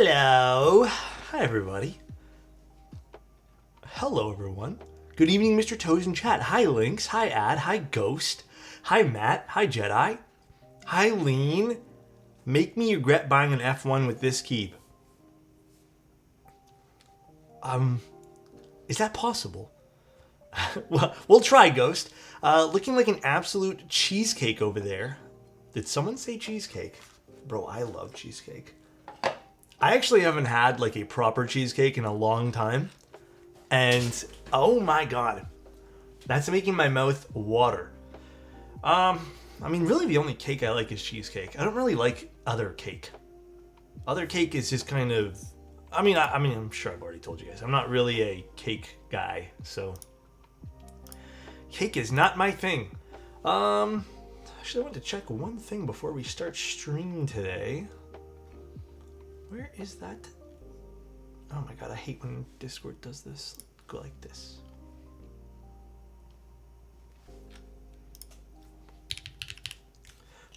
Hello. Hi, everybody. Hello, everyone. Good evening, Mr. Toes in chat. Hi, Lynx. Hi, Ad. Hi, Ghost. Hi, Matt. Hi, Jedi. Hi, Lean. Make me regret buying an F1 with this keep. Is that possible? Well, we'll try, Ghost. Looking like an absolute cheesecake over there. Did someone say cheesecake? Bro, I love cheesecake. I actually haven't had like a proper cheesecake in a long time. And oh my god, that's making my mouth water. I mean, really the only cake I like is cheesecake. I don't really like other cake. Other cake is just kind of, I mean, I'm sure I've already told you guys, I'm not really a cake guy, so cake is not my thing. Actually, I want to check one thing before we start streaming today. Where is that? Oh my god, I hate when Discord does this. Go like this.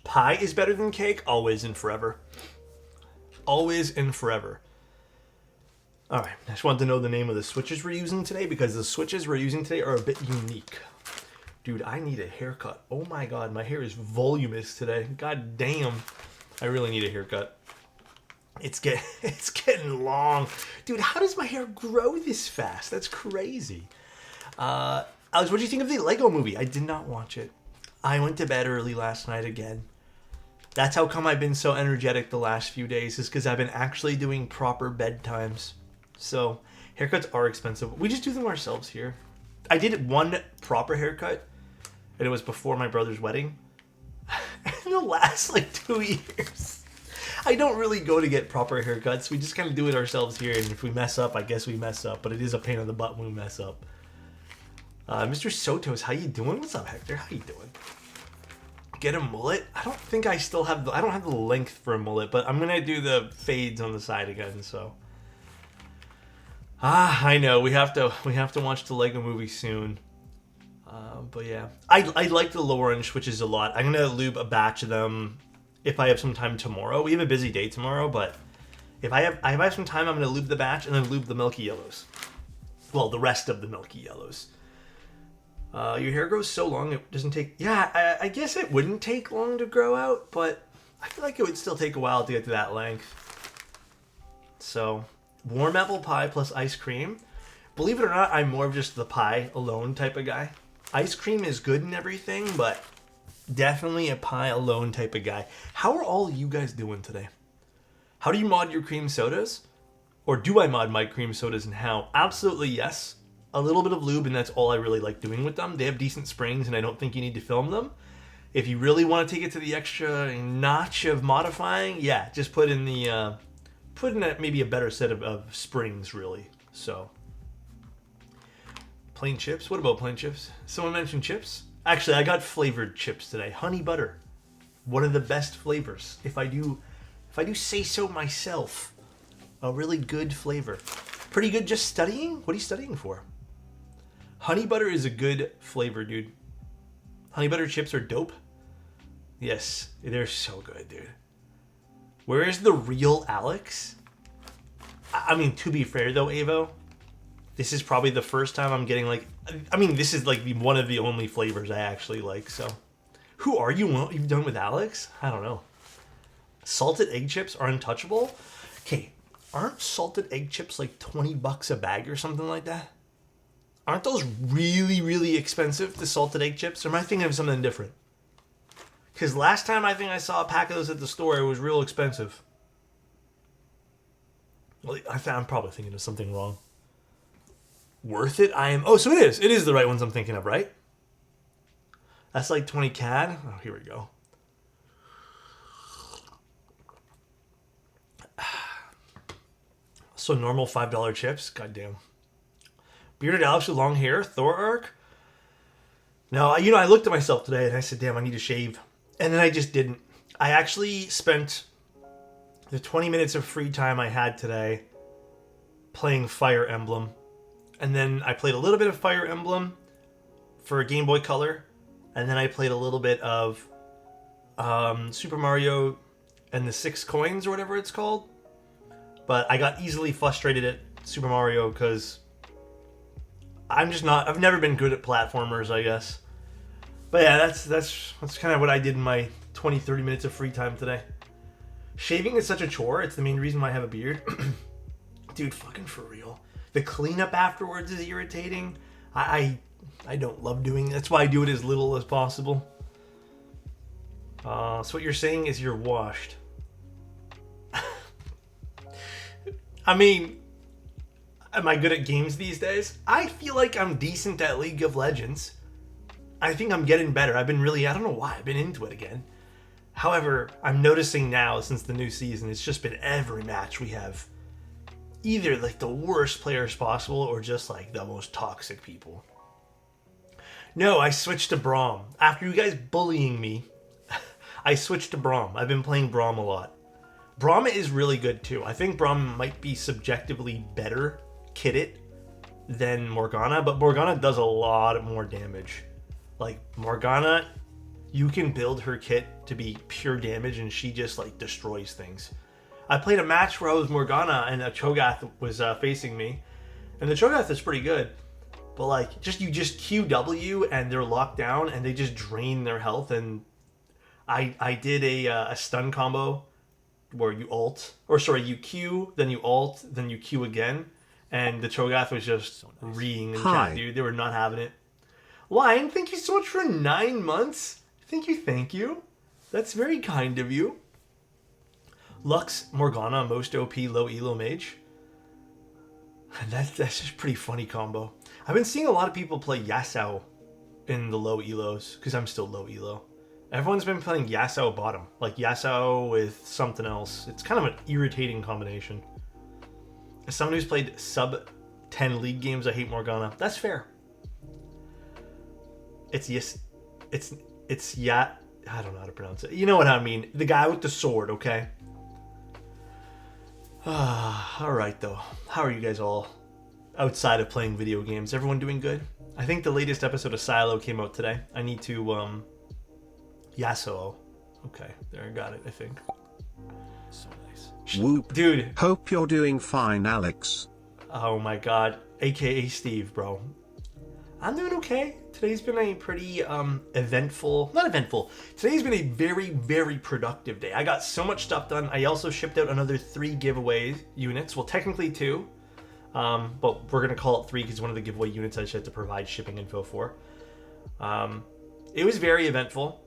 Pie is better than cake, always and forever. Always and forever. Alright, I just wanted to know the name of the switches we're using today because the switches we're using today are a bit unique. Dude, I need a haircut. Oh my god, my hair is voluminous today. God damn. I really need a haircut. It's getting long. Dude, how does my hair grow this fast? That's crazy. Alex, what do you think of the Lego movie? I did not watch it. I went to bed early last night again. That's how come I've been so energetic the last few days, is because I've been actually doing proper bedtimes. So, haircuts are expensive. We just do them ourselves here. I did one proper haircut, and it was before my brother's wedding. It'll last like 2 years. I don't really go to get proper haircuts. We just kind of do it ourselves here, and if we mess up, I guess we mess up. But it is a pain in the butt when we mess up. Mr. Sotos, how you doing? What's up, Hector? How you doing? Get a mullet? I don't think I still have I don't have the length for a mullet, but I'm gonna do the fades on the side again. So, I know we have to watch the Lego movie soon. But yeah, I like the lower end switches a lot. I'm gonna lube a batch of them if I have some time tomorrow. We have a busy day tomorrow, but if I have some time, I'm gonna lube the batch and then lube the milky yellows. Well, the rest of the milky yellows. Your hair grows so long it doesn't take... Yeah, I guess it wouldn't take long to grow out, but I feel like it would still take a while to get to that length. So, warm apple pie plus ice cream. Believe it or not, I'm more of just the pie alone type of guy. Ice cream is good and everything, but definitely a pie alone type of guy. How are all you guys doing today? How do you mod your cream sodas? Or do I mod my cream sodas, and how? Absolutely yes. A little bit of lube, and that's all I really like doing with them. They have decent springs, and I don't think you need to film them. If you really want to take it to the extra notch of modifying, yeah, just put in maybe a better set of springs, really. So, plain chips. What about plain chips? Someone mentioned chips. Actually, I got flavored chips today. Honey butter, one of the best flavors. If I do say so myself, a really good flavor. Pretty good. Just studying. What are you studying for? Honey butter is a good flavor, dude. Honey butter chips are dope. Yes, they're so good, dude. Where is the real Alex? I mean, to be fair though, Avo, this is probably the first time I'm getting like... I mean, this is like one of the only flavors I actually like, so... Who are you? What you've done with Alex? I don't know. Salted egg chips are untouchable? Okay, aren't salted egg chips like $20 a bag or something like that? Aren't those really, really expensive, the salted egg chips? Or am I thinking of something different? Because last time I think I saw a pack of those at the store, it was real expensive. Well, I'm probably thinking of something wrong. Worth it? Oh, so it is. It is the right ones I'm thinking of, right? That's like 20 CAD. Oh, here we go. So normal $5 chips? Goddamn. Bearded Alex with long hair? Thor arc? No, I looked at myself today and I said, damn, I need to shave. And then I just didn't. I actually spent the 20 minutes of free time I had today playing Fire Emblem. And then I played a little bit of Fire Emblem for Game Boy Color. And then I played a little bit of Super Mario and the 6 coins or whatever it's called But I got easily frustrated at Super Mario because I've never been good at platformers, I guess. But yeah, that's kind of what I did in my 20-30 minutes of free time today. Shaving is such a chore. It's the main reason why I have a beard. Dude, fucking for real. The cleanup afterwards is irritating. I don't love doing it. That's why I do it as little as possible. So what you're saying is you're washed. I mean, am I good at games these days? I feel like I'm decent at League of Legends. I think I'm getting better. I don't know why, I've been into it again. However, I'm noticing now since the new season, it's just been every match we have either like the worst players possible or just like the most toxic people. No, I switched to Braum. After you guys bullying me, I switched to Braum. I've been playing Braum a lot. Braum is really good too. I think Braum might be subjectively better kitted than Morgana, but Morgana does a lot more damage. Like Morgana, you can build her kit to be pure damage and she just like destroys things. I played a match where I was Morgana and a Cho'Gath was facing me, and the Cho'Gath is pretty good, but like you just QW and they're locked down and they just drain their health. And I did a stun combo where you you Q, then you ult, then you Q again, and the Cho'Gath was just reeing in chat, dude. They were not having it. Lion, thank you so much for 9 months. Thank you. That's very kind of you. Lux, Morgana, most OP, low elo mage. That's just pretty funny combo. I've been seeing a lot of people play Yasuo in the low elos, because I'm still low elo. Everyone's been playing Yasuo bottom, like Yasuo with something else. It's kind of an irritating combination. As someone who's played sub 10 league games, I hate Morgana. That's fair. I don't know how to pronounce it. You know what I mean. The guy with the sword, okay? Alright though. How are you guys all outside of playing video games? Everyone doing good? I think the latest episode of Silo came out today. I need to, Yasuo. Okay, there, I got it, I think. So nice. Whoop. Dude. Hope you're doing fine, Alex. Oh my god. AKA Steve, bro. I'm doing okay. Today's been a pretty not eventful. Today's been a very, very productive day. I got so much stuff done. I also shipped out another 3 giveaway units. Well, technically 2. But we're going to call it 3 because one of the giveaway units I just had to provide shipping info for. It was very eventful.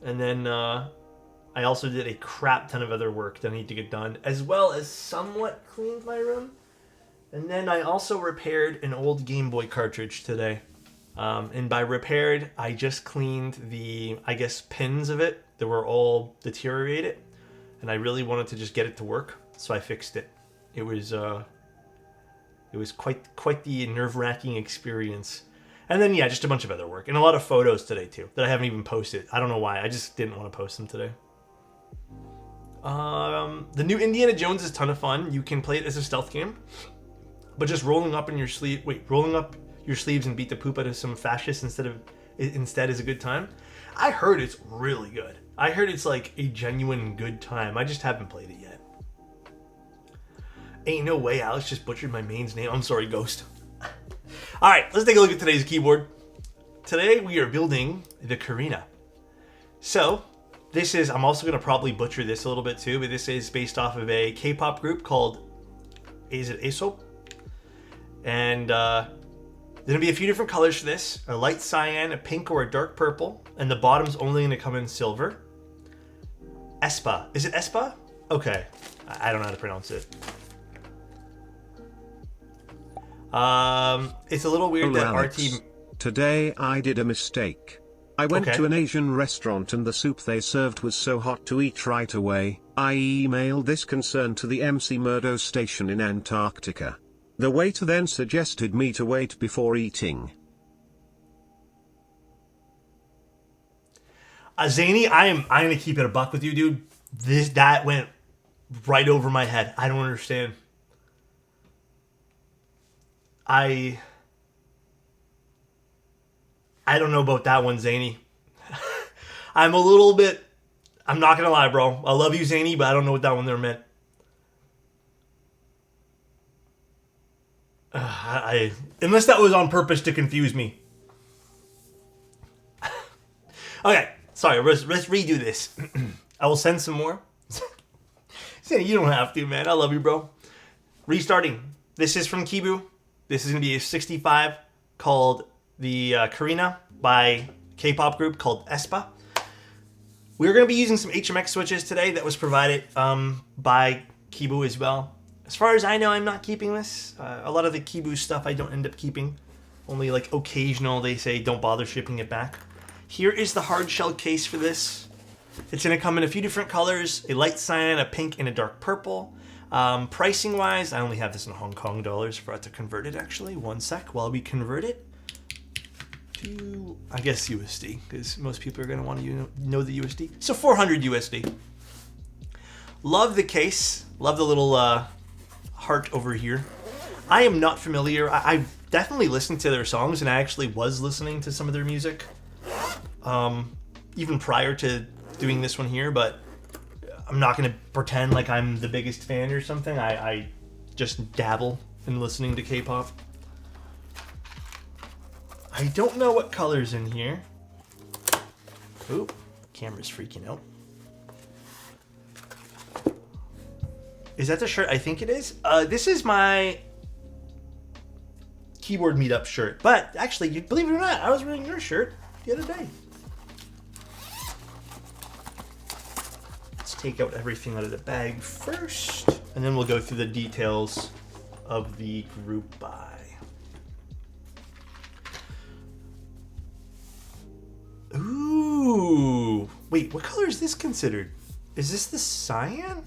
And then I also did a crap ton of other work that I need to get done, as well as somewhat cleaned my room. And then I also repaired an old Game Boy cartridge today. And by repaired, I just cleaned the, I guess, pins of it that were all deteriorated. And I really wanted to just get it to work, so I fixed it. It was quite the nerve-wracking experience. And then, yeah, just a bunch of other work. And a lot of photos today, too, that I haven't even posted. I don't know why. I just didn't want to post them today. The new Indiana Jones is a ton of fun. You can play it as a stealth game. But just rolling up your sleeves and beat the poop out of some fascists instead is a good time. I heard it's really good. I heard it's like a genuine good time. I just haven't played it yet. Ain't no way Alex just butchered my main's name. I'm sorry, Ghost. Alright, let's take a look at today's keyboard. Today we are building the Karina. So, this is, I'm also going to probably butcher this a little bit too, but this is based off of a K-pop group called, is it Aesop? And there's going to be a few different colors for this. A light cyan, a pink, or a dark purple. And the bottom's only going to come in silver. Espa. Is it Espa? Okay. I don't know how to pronounce it. It's a little weird that Alex, RT... Today I did a mistake. I went to an Asian restaurant and the soup they served was so hot to eat right away. I emailed this concern to the MC Murdo station in Antarctica. The waiter then suggested me to wait before eating. Zany, I'm gonna keep it a buck with you, dude. That went right over my head. I don't understand. I don't know about that one, Zany. I'm not gonna lie, bro. I love you, Zany, but I don't know what that one there meant. Unless that was on purpose to confuse me. Okay, sorry, let's redo this. I will send some more. Sandy, you don't have to, man. I love you, bro. Restarting. This is from Kibu. This is going to be a 65 called the Karina by K-pop group called aespa. We're going to be using some HMX switches today that was provided by Kibu as well. As far as I know, I'm not keeping this. A lot of the Kibu stuff I don't end up keeping. Only like occasional, they say don't bother shipping it back. Here is the hard shell case for this. It's going to come in a few different colors, a light cyan, a pink, and a dark purple. Pricing wise, I only have this in Hong Kong dollars for it to convert it actually. One sec while we convert it to, I guess, USD, because most people are going to want to know the USD. So 400 USD. Love the case. Love the little heart over here. I am not familiar. I've definitely listened to their songs, and I actually was listening to some of their music even prior to doing this one here, but I'm not going to pretend like I'm the biggest fan or something. I just dabble in listening to K-pop. I don't know what color's in here. Oop, camera's freaking out. Is that the shirt? I think it is. This is my keyboard meetup shirt. But actually, you believe it or not, I was wearing your shirt the other day. Let's take out everything out of the bag first, and then we'll go through the details of the group buy. Ooh. Wait, what color is this considered? Is this the cyan?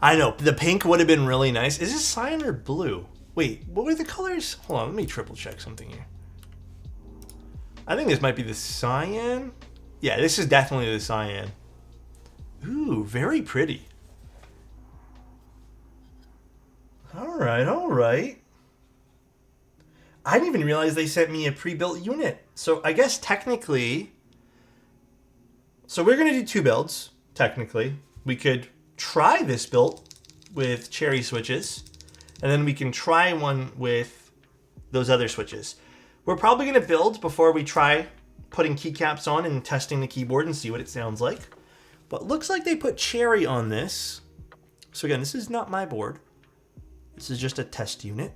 I know, the pink would have been really nice. Is this cyan or blue? Wait, what were the colors? Hold on, let me triple check something here. I think this might be the cyan. Yeah, this is definitely the cyan. Ooh, very pretty. All right, all right. I didn't even realize they sent me a pre-built unit. So I guess technically, so we're going to do 2 builds, technically. We could try this build with cherry switches, and then we can try one with those other switches. We're probably going to build before we try putting keycaps on and testing the keyboard and see what it sounds like. But looks like they put cherry on this. So again, this is not my board. This is just a test unit.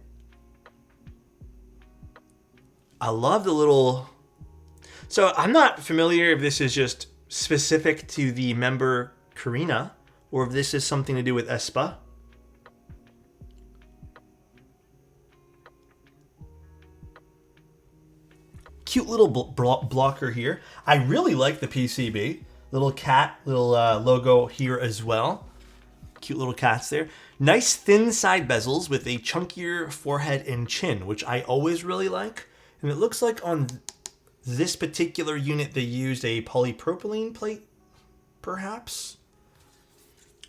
I love the little... So I'm not familiar if this is just specific to the member Karina, or if this is something to do with aespa. Cute little blocker here. I really like the PCB. Little cat, little logo here as well. Cute little cats there. Nice thin side bezels with a chunkier forehead and chin, which I always really like. And it looks like on this particular unit they used a polypropylene plate, perhaps.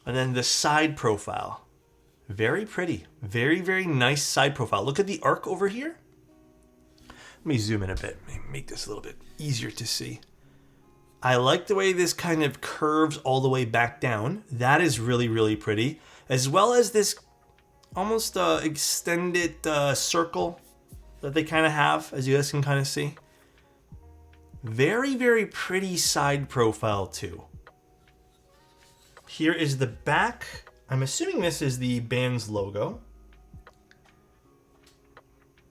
And then the side profile. Very pretty. Very, very nice side profile. Look at the arc over here. Let me zoom in a bit. Make this a little bit easier to see. I like the way this kind of curves all the way back down. That is really, really pretty. As well as this almost extended circle that they kind of have, as you guys can kind of see. Very, very pretty side profile too. Here is the back. I'm assuming this is the band's logo.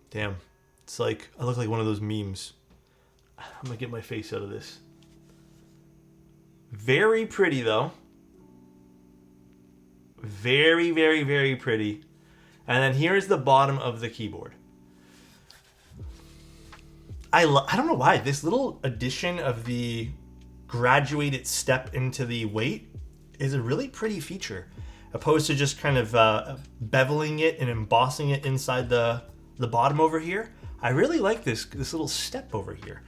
Damn. It's like, I look like one of those memes. I'm gonna get my face out of this. Very pretty though. Very, very, very pretty. And then here's the bottom of the keyboard. I don't know why, this little addition of the graduated step into the weight is a really pretty feature, opposed to just kind of beveling it and embossing it inside the bottom over here. I really like this little step over here.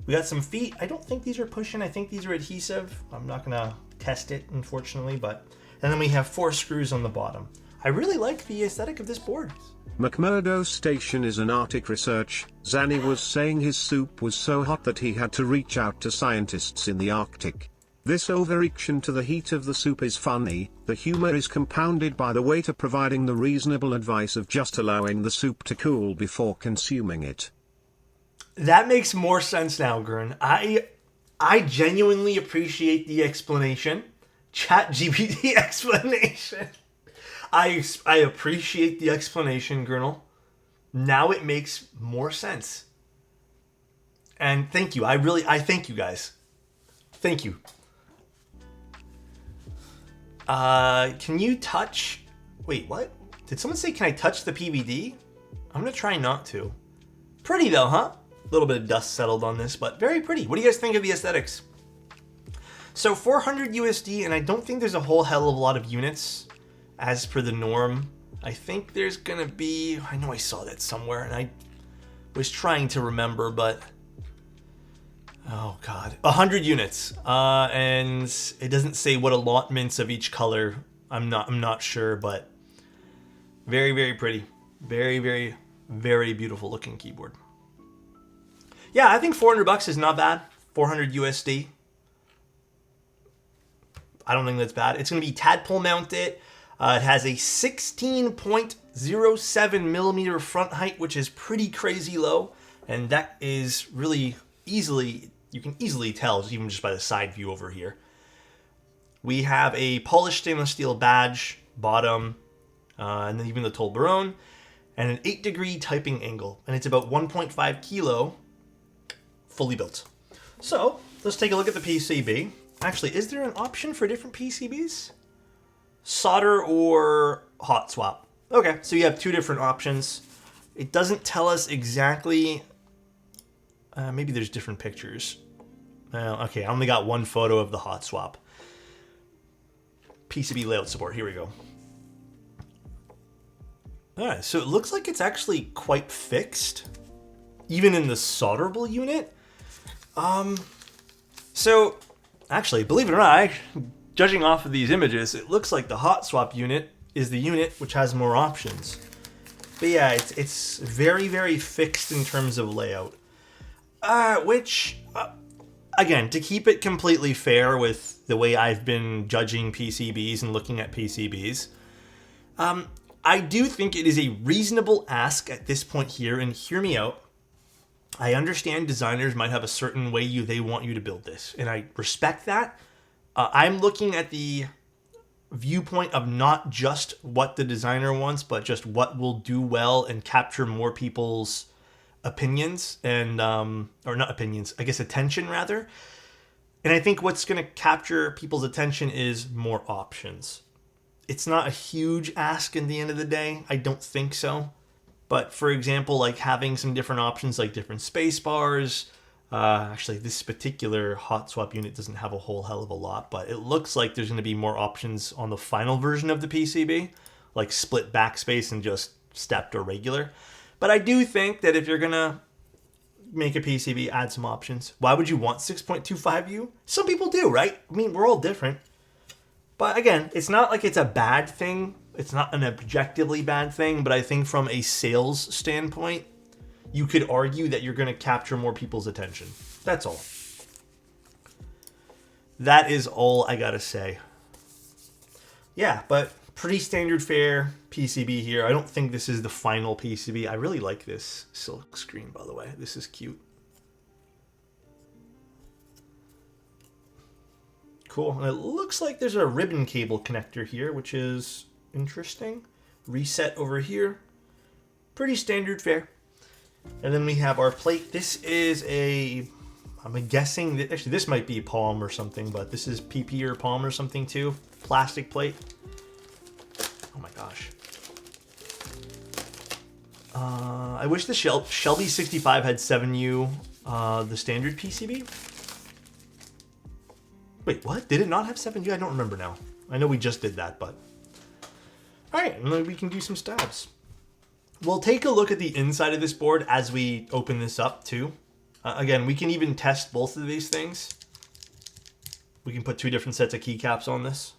We got some feet. I don't think these are pushing. I think these are adhesive. I'm not gonna test it, unfortunately, but... And then we have 4 screws on the bottom. I really like the aesthetic of this board. McMurdo Station is an Arctic research. Zanny was saying his soup was so hot that he had to reach out to scientists in the Arctic. This overreaction to the heat of the soup is funny, the humor is compounded by the waiter providing the reasonable advice of just allowing the soup to cool before consuming it. That makes more sense now, Gurn. I genuinely appreciate the explanation. ChatGPT explanation. I appreciate the explanation, Gurnal. Now it makes more sense. And thank you. I thank you guys. Thank you. Can you touch... Wait, what? Did someone say, can I touch the PVD? I'm going to try not to. Pretty though, huh? A little bit of dust settled on this, but very pretty. What do you guys think of the aesthetics? So 400 USD, and I don't think there's a whole hell of a lot of units as per the norm. I think there's going to be... I know I saw that somewhere, and I was trying to remember, but... Oh, God. 100 units. And it doesn't say what allotments of each color. I'm not sure, but very, very pretty. Very, very, very beautiful looking keyboard. Yeah, I think 400 bucks is not bad. 400 USD. I don't think that's bad. It's going to be tadpole mounted. It has a 16.07 millimeter front height, which is pretty crazy low. And that is really easily, you can easily tell even just by the side view over here. We have a polished stainless steel badge, bottom, and then even the Toblerone, and an 8-degree typing angle. And it's about 1.5 kilo, fully built. So let's take a look at the PCB. Actually, is there an option for different PCBs? Solder or hot swap. Okay, so you have two different options. It doesn't tell us exactly. Maybe there's different pictures. Okay, I only got one photo of the hot swap. PCB layout support. Here we go. Alright, so it looks like it's actually quite fixed, even in the solderable unit. So, actually, believe it or not, judging off of these images, it looks like the hot swap unit is the unit which has more options. But yeah, it's very, very fixed in terms of layout. Again, to keep it completely fair with the way I've been judging PCBs and looking at PCBs, I do think it is a reasonable ask at this point here, and hear me out. I understand designers might have a certain way they want you to build this, and I respect that. I'm looking at the viewpoint of not just what the designer wants, but just what will do well and capture more people's opinions and, or not opinions, I guess attention rather. And I think what's going to capture people's attention is more options. It's not a huge ask in the end of the day. I don't think so. But for example, like having some different options like different space bars. Actually, this particular hot swap unit doesn't have a whole hell of a lot, but it looks like there's going to be more options on the final version of the PCB, like split backspace and just stepped or regular. But I do think that if you're going to make a PCB, add some options. Why would you want 6.25U? Some people do, right? I mean, we're all different. But again, it's not like it's a bad thing. It's not an objectively bad thing, but I think from a sales standpoint, you could argue that you're going to capture more people's attention. That's all. That is all I got to say. Yeah, but pretty standard fare PCB here. I don't think this is the final PCB. I really like this silk screen, by the way. This is cute. Cool. And it looks like there's a ribbon cable connector here, which is interesting. Reset over here. Pretty standard fare. And then we have our plate. This is I'm guessing that actually this might be palm or something, but this is PP or palm or something too. Plastic plate. Oh my gosh. I wish the Shelby 65 had 7U, the standard PCB. Wait, what? Did it not have 7U? I don't remember now. I know we just did that, but... Alright, and then we can do some stabs. We'll take a look at the inside of this board as we open this up, too. Again, we can even test both of these things. We can put two different sets of keycaps on this.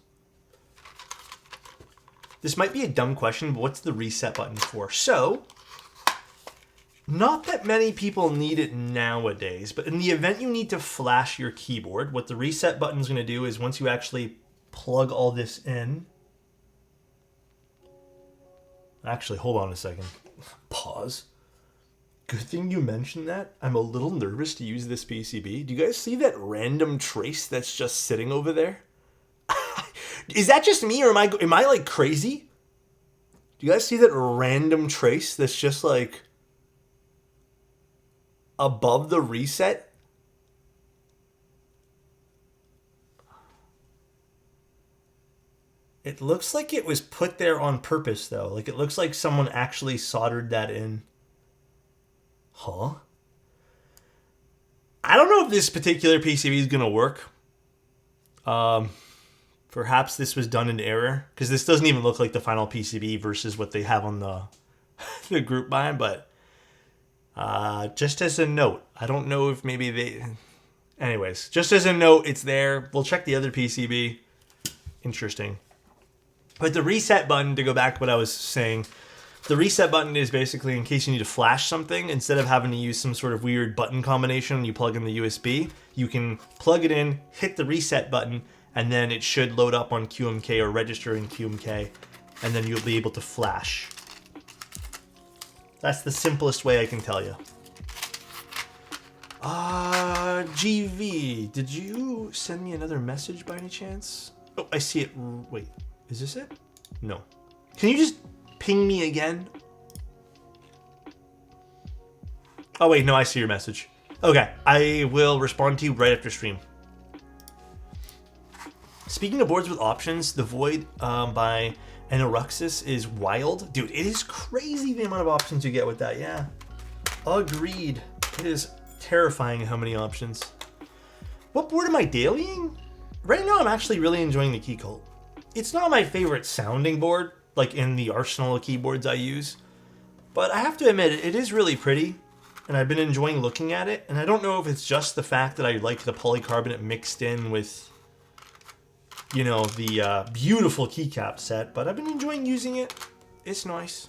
This might be a dumb question, but what's the reset button for? So, Not that many people need it nowadays, but in the event you need to flash your keyboard, what the reset button is going to do is once you actually plug all this in. Actually, hold on a second. Pause. Good thing you mentioned that. I'm a little nervous to use this PCB. Do you guys see that random trace that's just sitting over there? Is that just me, or am I like crazy? Do you guys see that random trace that's just like above the reset? It looks like it was put there on purpose, though. Like, it looks like someone actually soldered that in. Huh? I don't know if this particular PCB is going to work. Perhaps this was done in error, because this doesn't even look like the final PCB versus what they have on the group buy, but just as a note, I don't know if maybe they... Anyways, just as a note, it's there. We'll check the other PCB. Interesting. But the reset button, to go back to what I was saying, the reset button is basically in case you need to flash something. Instead of having to use some sort of weird button combination, you plug in the USB, you can plug it in, hit the reset button, and then it should load up on QMK or register in QMK, and then you'll be able to flash. That's the simplest way I can tell you. GV, did you send me another message by any chance? Oh, I see it. Wait, is this it? No. Can you just ping me again? Oh, wait, no, I see your message. Okay, I will respond to you right after stream. Speaking of boards with options, the VOD by Anoruxis is wild. Dude, it is crazy the amount of options you get with that, yeah. Agreed. It is terrifying how many options. What board am I dailying? Right now, I'm actually really enjoying the Key Cult. It's not my favorite sounding board, like in the arsenal of keyboards I use, but I have to admit, it is really pretty, and I've been enjoying looking at it, and I don't know if it's just the fact that I like the polycarbonate mixed in with, you know, the beautiful keycap set, but I've been enjoying using it. It's nice.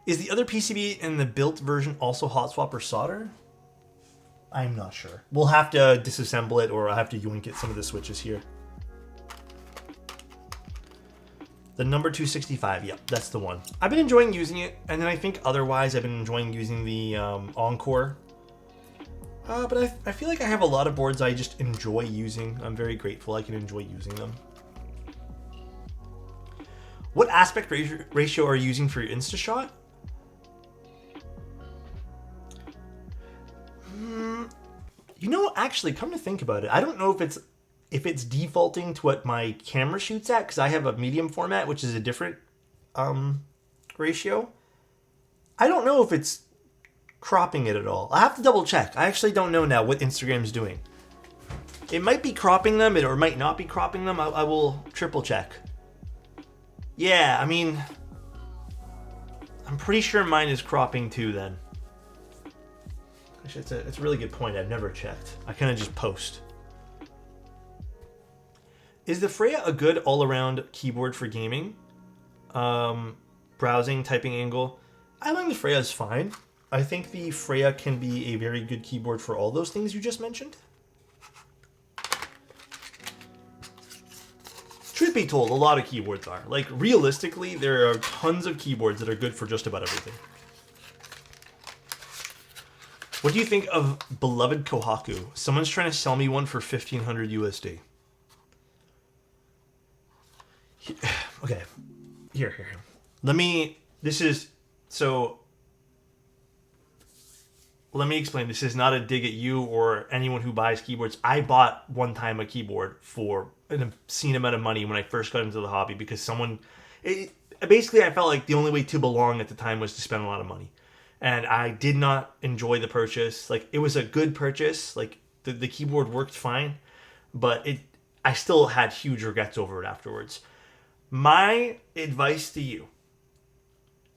Is the other PCB in the built version also hot swap or solder? I'm not sure. We'll have to disassemble it, or I'll have to yoink at some of the switches here. The number 265, yep, that's the one. I've been enjoying using it, and then I think otherwise I've been enjoying using the Encore. But I feel like I have a lot of boards I just enjoy using. I'm very grateful I can enjoy using them. What aspect ratio are you using for your InstaShot? You know, actually, come to think about it, I don't know if it's defaulting to what my camera shoots at, because I have a medium format, which is a different ratio. I don't know if it's cropping it at all. I have to double check. I actually don't know now what Instagram's doing. It might be cropping them, or it might not be cropping them. I will triple check. Yeah, I mean, I'm pretty sure mine is cropping too then. Actually, it's a really good point. I've never checked. I kind of just post. Is the Freya a good all-around keyboard for gaming? Browsing, typing angle. I think the Freya is fine. I think the Freya can be a very good keyboard for all those things you just mentioned. Truth be told, a lot of keyboards are. Like, realistically, there are tons of keyboards that are good for just about everything. What do you think of beloved Kohaku? Someone's trying to sell me one for 1,500 USD. Okay, here. Let me explain. This is not a dig at you or anyone who buys keyboards. I bought one time a keyboard for an obscene amount of money when I first got into the hobby because basically I felt like the only way to belong at the time was to spend a lot of money. And I did not enjoy the purchase. Like, it was a good purchase. Like, the keyboard worked fine, but I still had huge regrets over it afterwards. My advice to you,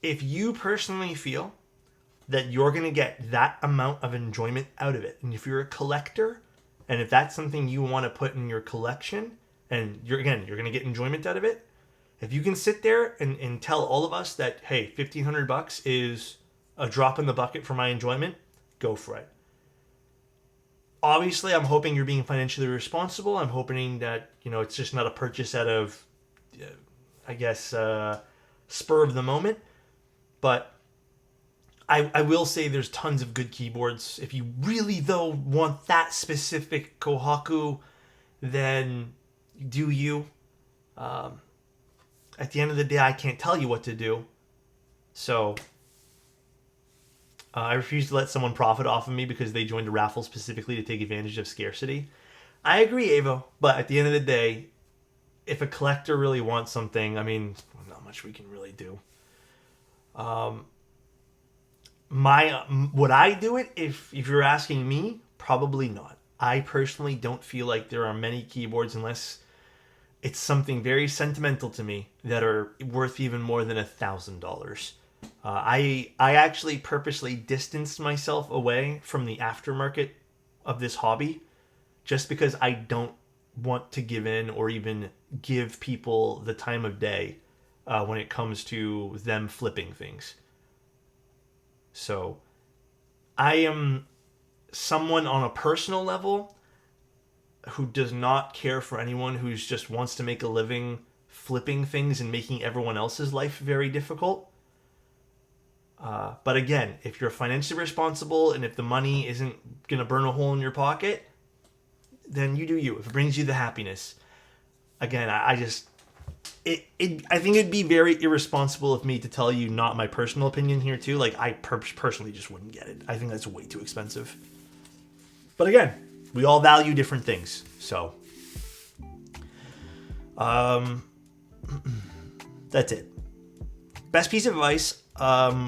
if you personally feel that you're going to get that amount of enjoyment out of it, and if you're a collector, and if that's something you want to put in your collection, and you're going to get enjoyment out of it, if you can sit there and tell all of us that, hey, $1,500 is a drop in the bucket for my enjoyment, go for it. Obviously, I'm hoping you're being financially responsible. I'm hoping that, it's just not a purchase out of, I guess, spur of the moment. But I will say there's tons of good keyboards. If you really, though, want that specific Kohaku, then do you. At the end of the day, I can't tell you what to do. So I refuse to let someone profit off of me because they joined a raffle specifically to take advantage of scarcity. I agree, Avo, but at the end of the day, if a collector really wants something, I mean, not much we can really do. Would I do it if you're asking me? Probably not. I personally don't feel like there are many keyboards, unless it's something very sentimental to me, that are worth even more than $1,000. I actually purposely distanced myself away from the aftermarket of this hobby just because I don't want to give in or even give people the time of day when it comes to them flipping things. So I am someone on a personal level who does not care for anyone who just wants to make a living flipping things and making everyone else's life very difficult. But again, if you're financially responsible and if the money isn't going to burn a hole in your pocket, then you do you. If it brings you the happiness. Again, I think it'd be very irresponsible of me to tell you not my personal opinion here too. Like, I personally just wouldn't get it. I think that's way too expensive. But again, we all value different things. So, that's it. Best piece of advice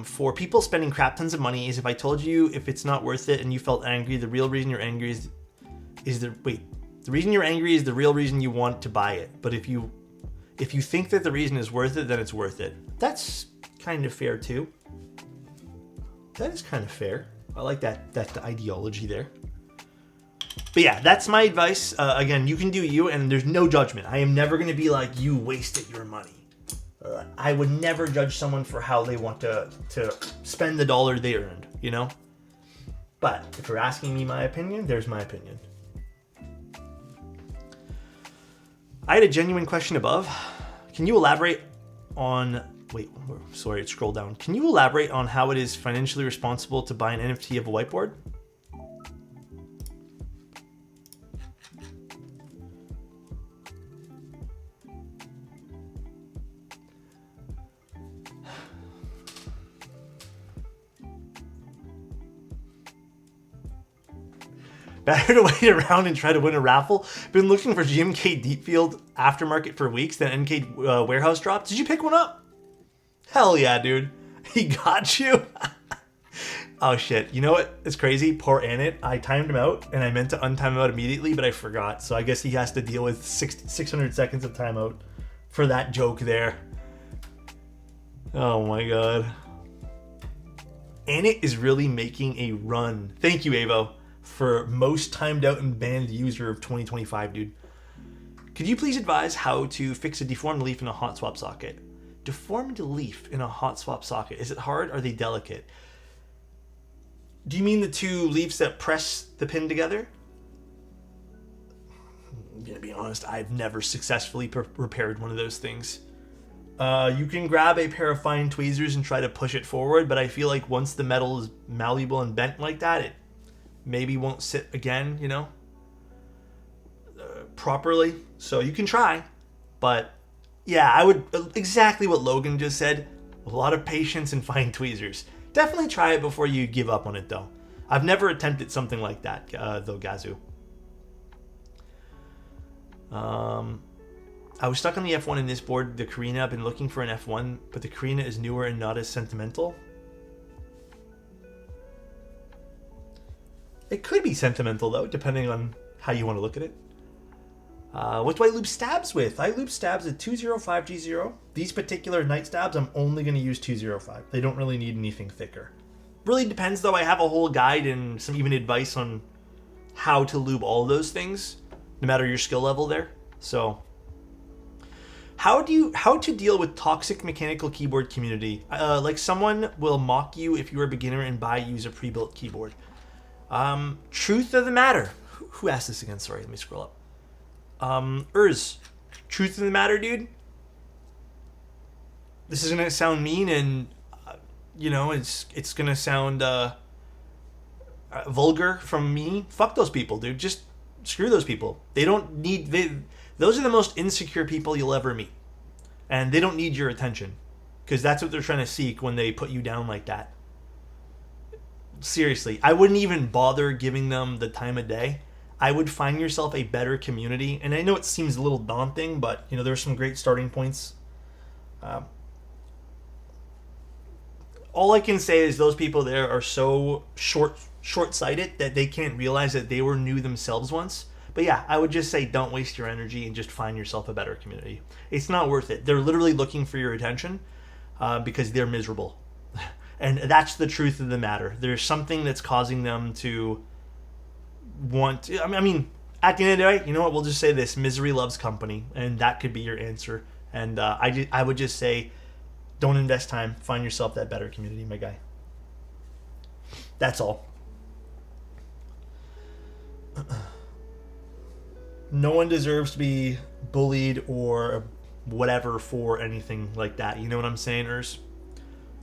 for people spending crap tons of money is, if I told you if it's not worth it and you felt angry, the real reason you're angry the reason you're angry is the real reason you want to buy it. But if you think that the reason is worth it, then it's worth it. That's kind of fair too. That is kind of fair. I like that ideology there. But yeah, that's my advice. Again, you can do you, and there's no judgment. I am never going to be like, you wasted your money. I would never judge someone for how they want to spend the dollar they earned, But if you're asking me my opinion, there's my opinion. I had a genuine question above. Can you elaborate on... Wait, sorry, scroll down. Can you elaborate on how it is financially responsible to buy an NFT of a whiteboard? Better to wait around and try to win a raffle. Been looking for GMK Deepfield Aftermarket for weeks. Then NK Warehouse dropped. Did you pick one up? Hell yeah, dude. He got you. Oh shit. You know what? It's crazy. Poor Annette. I timed him out and I meant to untime him out immediately, but I forgot. So I guess he has to deal with 600 seconds of timeout for that joke there. Oh my god. Annette is really making a run. Thank you, Avo, for most timed out and banned user of 2025, dude. Could you please advise how to fix a deformed leaf in a hot swap socket? Deformed leaf in a hot swap socket. Is it hard? Are they delicate? Do you mean the two leaves that press the pin together? I'm gonna be honest, I've never successfully repaired one of those things. You can grab a pair of fine tweezers and try to push it forward, but I feel like once the metal is malleable and bent like that, it maybe won't sit again, properly. So you can try, but yeah, I would, exactly what Logan just said, a lot of patience and fine tweezers. Definitely try it before you give up on it, though. I've never attempted something like that, though, Gazu. I was stuck on the F1 in this board, the Karina. I've been looking for an F1, but the Karina is newer and not as sentimental. It could be sentimental, though, depending on how you want to look at it. What do I loop stabs with? I loop stabs at 205G0. These particular night stabs, I'm only going to use 205. They don't really need anything thicker. Really depends, though. I have a whole guide and some even advice on how to lube all those things, no matter your skill level there. So, How to deal with toxic mechanical keyboard community? Like someone will mock you if you're a beginner and use a pre-built keyboard. Truth of the matter. Who asked this again? Sorry, let me scroll up. Truth of the matter, dude. This is gonna sound mean, and it's gonna sound vulgar from me. Fuck those people, dude. Just screw those people. Those are the most insecure people you'll ever meet. And they don't need your attention. Because that's what they're trying to seek when they put you down like that. Seriously, I wouldn't even bother giving them the time of day. I would find yourself a better community. And I know it seems a little daunting, but there's some great starting points. All I can say is those people there are so short-sighted that they can't realize that they were new themselves once. But yeah, I would just say don't waste your energy and just find yourself a better community. It's not worth it. They're literally looking for your attention because they're miserable. And that's the truth of the matter. There's something that's causing them to want... I mean, at the end of the day, you know what? We'll just say this. Misery loves company. And that could be your answer. And I would just say, don't invest time. Find yourself that better community, my guy. That's all. No one deserves to be bullied or whatever for anything like that. You know what I'm saying, Urs?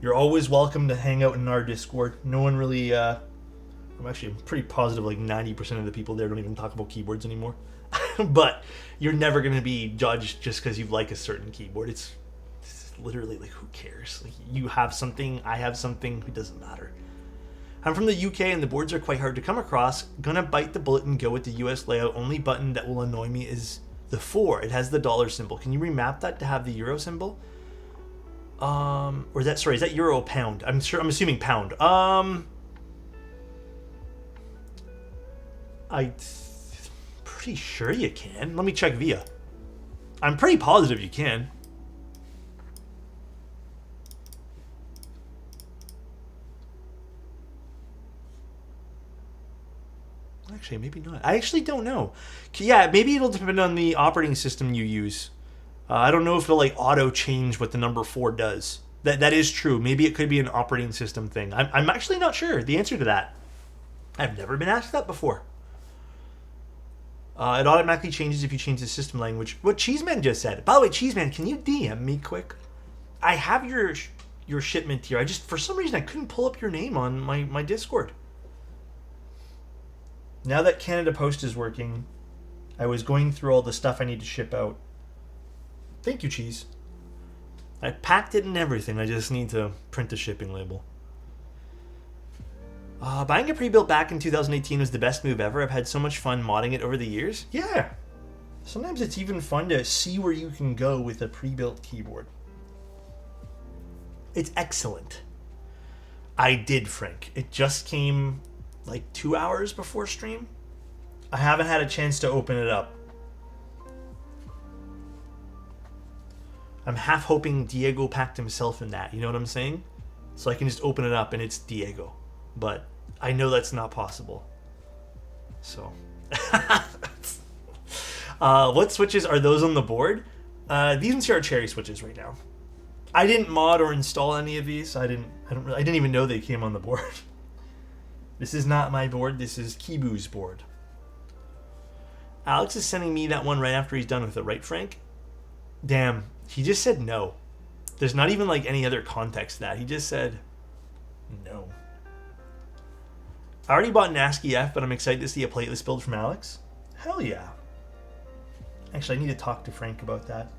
You're always welcome to hang out in our Discord. No one really... I'm pretty positive like 90% of the people there don't even talk about keyboards anymore. But you're never going to be judged just because you like a certain keyboard. It's literally like, who cares? Like, you have something, I have something, it doesn't matter. I'm from the UK and the boards are quite hard to come across. Gonna bite the bullet and go with the US layout. Only button that will annoy me is the 4. It has the dollar symbol. Can you remap that to have the euro symbol? Or is that euro or pound? I'm assuming pound. I'm pretty sure you can. Let me check via. I'm pretty positive you can. Actually, maybe not. I actually don't know. Yeah, maybe it'll depend on the operating system you use. I don't know if it'll like auto change what the number 4 does. That is true. Maybe it could be an operating system thing. I'm actually not sure the answer to that. I've never been asked that before. It automatically changes if you change the system language. What Cheeseman just said. By the way, Cheeseman, can you DM me quick? I have your shipment here. For some reason I couldn't pull up your name on my Discord. Now that Canada Post is working, I was going through all the stuff I need to ship out. Thank you, Cheese. I packed it and everything. I just need to print the shipping label. Buying a pre-built back in 2018 was the best move ever. I've had so much fun modding it over the years. Yeah. Sometimes it's even fun to see where you can go with a pre-built keyboard. It's excellent. I did, Frank. It just came like 2 hours before stream. I haven't had a chance to open it up. I'm half hoping Diego packed himself in that, you know what I'm saying? So I can just open it up and it's Diego. But I know that's not possible. So. What switches are those on the board? These ones here are cherry switches right now. I didn't mod or install any of these. I didn't even know they came on the board. This is not my board. This is Kibu's board. Alex is sending me that one right after he's done with it, right, Frank? Damn, he just said no. There's not even like any other context to that. He just said no. I already bought an ASCII F, but I'm excited to see a plateless build from Alex. Hell yeah. Actually, I need to talk to Frank about that.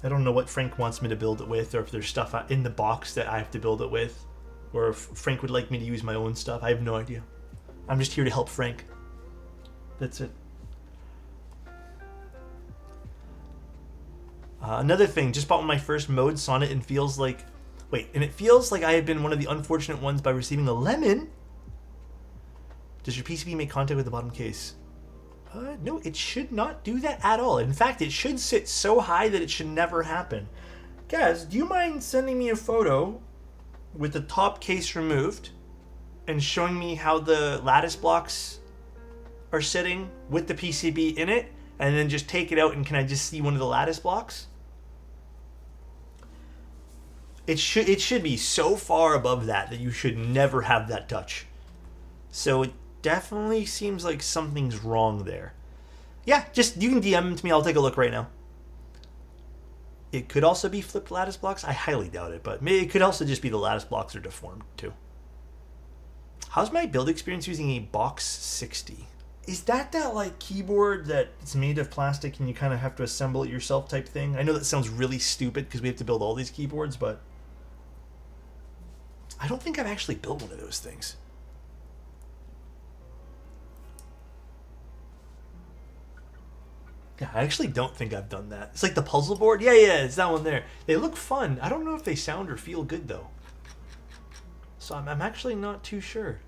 I don't know what Frank wants me to build it with, or if there's stuff in the box that I have to build it with, or if Frank would like me to use my own stuff. I have no idea. I'm just here to help Frank. That's it. Another thing, just bought my first mode sonnet and feels like... Wait, and it feels like I have been one of the unfortunate ones by receiving a lemon? Does your PCB make contact with the bottom case? No, it should not do that at all. In fact, it should sit so high that it should never happen. Guys, do you mind sending me a photo with the top case removed and showing me how the lattice blocks are sitting with the PCB in it? and then just take it out, and can I just see one of the lattice blocks? It should be so far above that you should never have that touch. So it definitely seems like something's wrong there. Yeah, just you can DM them to me. I'll take a look right now. It could also be flipped lattice blocks. I highly doubt it, but maybe it could also just be the lattice blocks are deformed too. How's my build experience using a Box 60? Is that like keyboard that's made of plastic and you kind of have to assemble it yourself type thing? I know that sounds really stupid because we have to build all these keyboards, but I don't think I've actually built one of those things. Yeah, I actually don't think I've done that. It's like the puzzle board. Yeah, it's that one there. They look fun. I don't know if they sound or feel good, though. So I'm actually not too sure.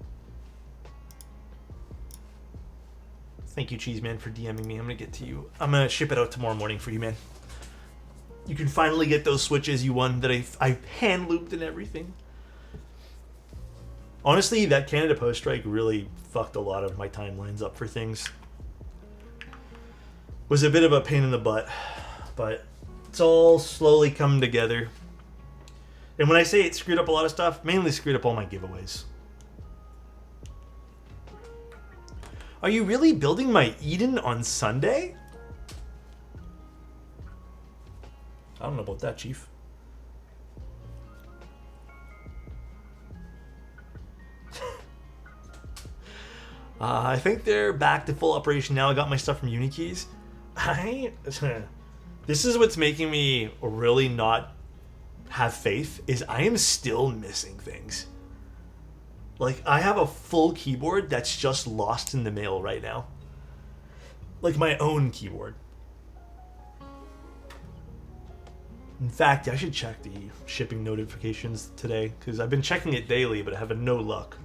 Thank you, Cheeseman, for DMing me. I'm going to get to you. I'm going to ship it out tomorrow morning for you, man. You can finally get those switches you won that I hand-looped and everything. Honestly, that Canada Post strike really fucked a lot of my timelines up for things. Was a bit of a pain in the butt, but it's all slowly come together. And when I say it screwed up a lot of stuff, mainly screwed up all my giveaways. Are you really building my Eden on Sunday? I don't know about that, Chief. I think they're back to full operation now. I got my stuff from Unikeys. This is what's making me really not have faith, is I am still missing things. Like, I have a full keyboard that's just lost in the mail right now. Like, my own keyboard. In fact, I should check the shipping notifications today, because I've been checking it daily, but I have no luck.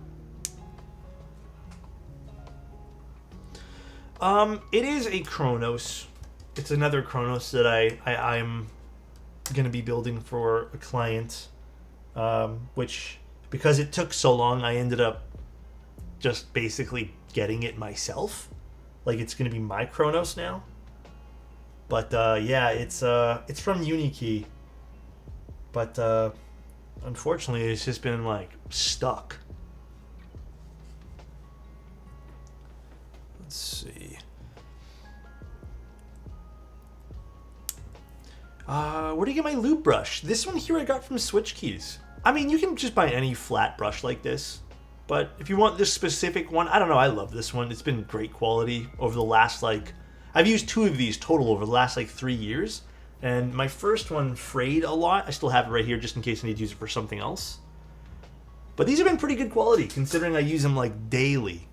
It is a Kronos. It's another Kronos that I'm going to be building for a client, which, because it took so long, I ended up just basically getting it myself. Like, it's going to be my Kronos now. But, yeah, it's from Unikey. But, unfortunately, it's just been, like, stuck. Let's see. Where do you get my loop brush? This one here I got from Switch Keys. I mean, you can just buy any flat brush like this. But if you want this specific one, I don't know, I love this one. It's been great quality over the last, like... I've used 2 of these total over the last, 3 years. And my first one frayed a lot. I still have it right here just in case I need to use it for something else. But these have been pretty good quality, considering I use them, daily.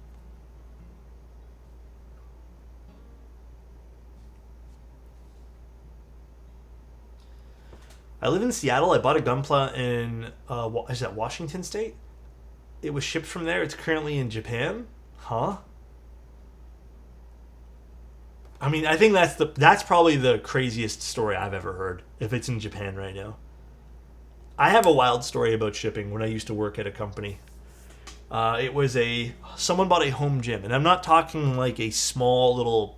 I live in Seattle. I bought a Gunpla in, is that Washington State? It was shipped from there. It's currently in Japan. Huh? I mean, I think that's probably the craziest story I've ever heard, if it's in Japan right now. I have a wild story about shipping when I used to work at a company. It was someone bought a home gym, and I'm not talking like a small little...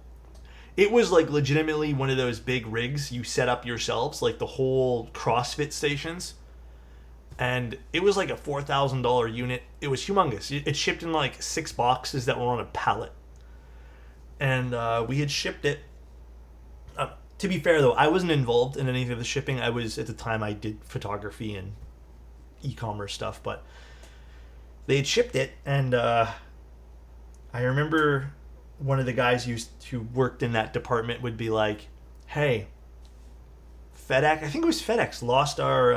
It was legitimately one of those big rigs you set up yourselves, like the whole CrossFit stations. And it was like a $4,000 unit. It was humongous. It shipped in 6 boxes that were on a pallet. And we had shipped it. To be fair, though, I wasn't involved in any of the shipping. At the time, I did photography and e-commerce stuff. But they had shipped it, and I remember one of the guys who worked in that department would be like, hey, FedEx, I think it was FedEx, lost our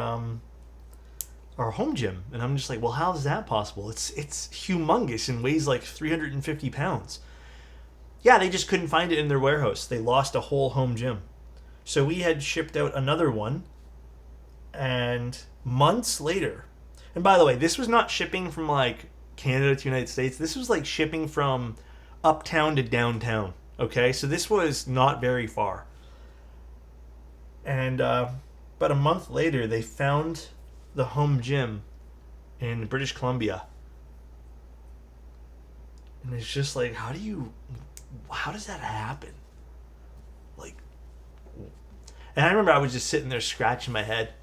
home gym. And I'm just like, well, how is that possible? It's humongous and weighs 350 pounds. Yeah, they just couldn't find it in their warehouse. They lost a whole home gym. So we had shipped out another one, and months later, and by the way, this was not shipping from Canada to United States. This was shipping from uptown to downtown. Okay, so this was not very far. And about a month later, they found the home gym in British Columbia. And it's just how does that happen? Like, and I remember I was just sitting there scratching my head.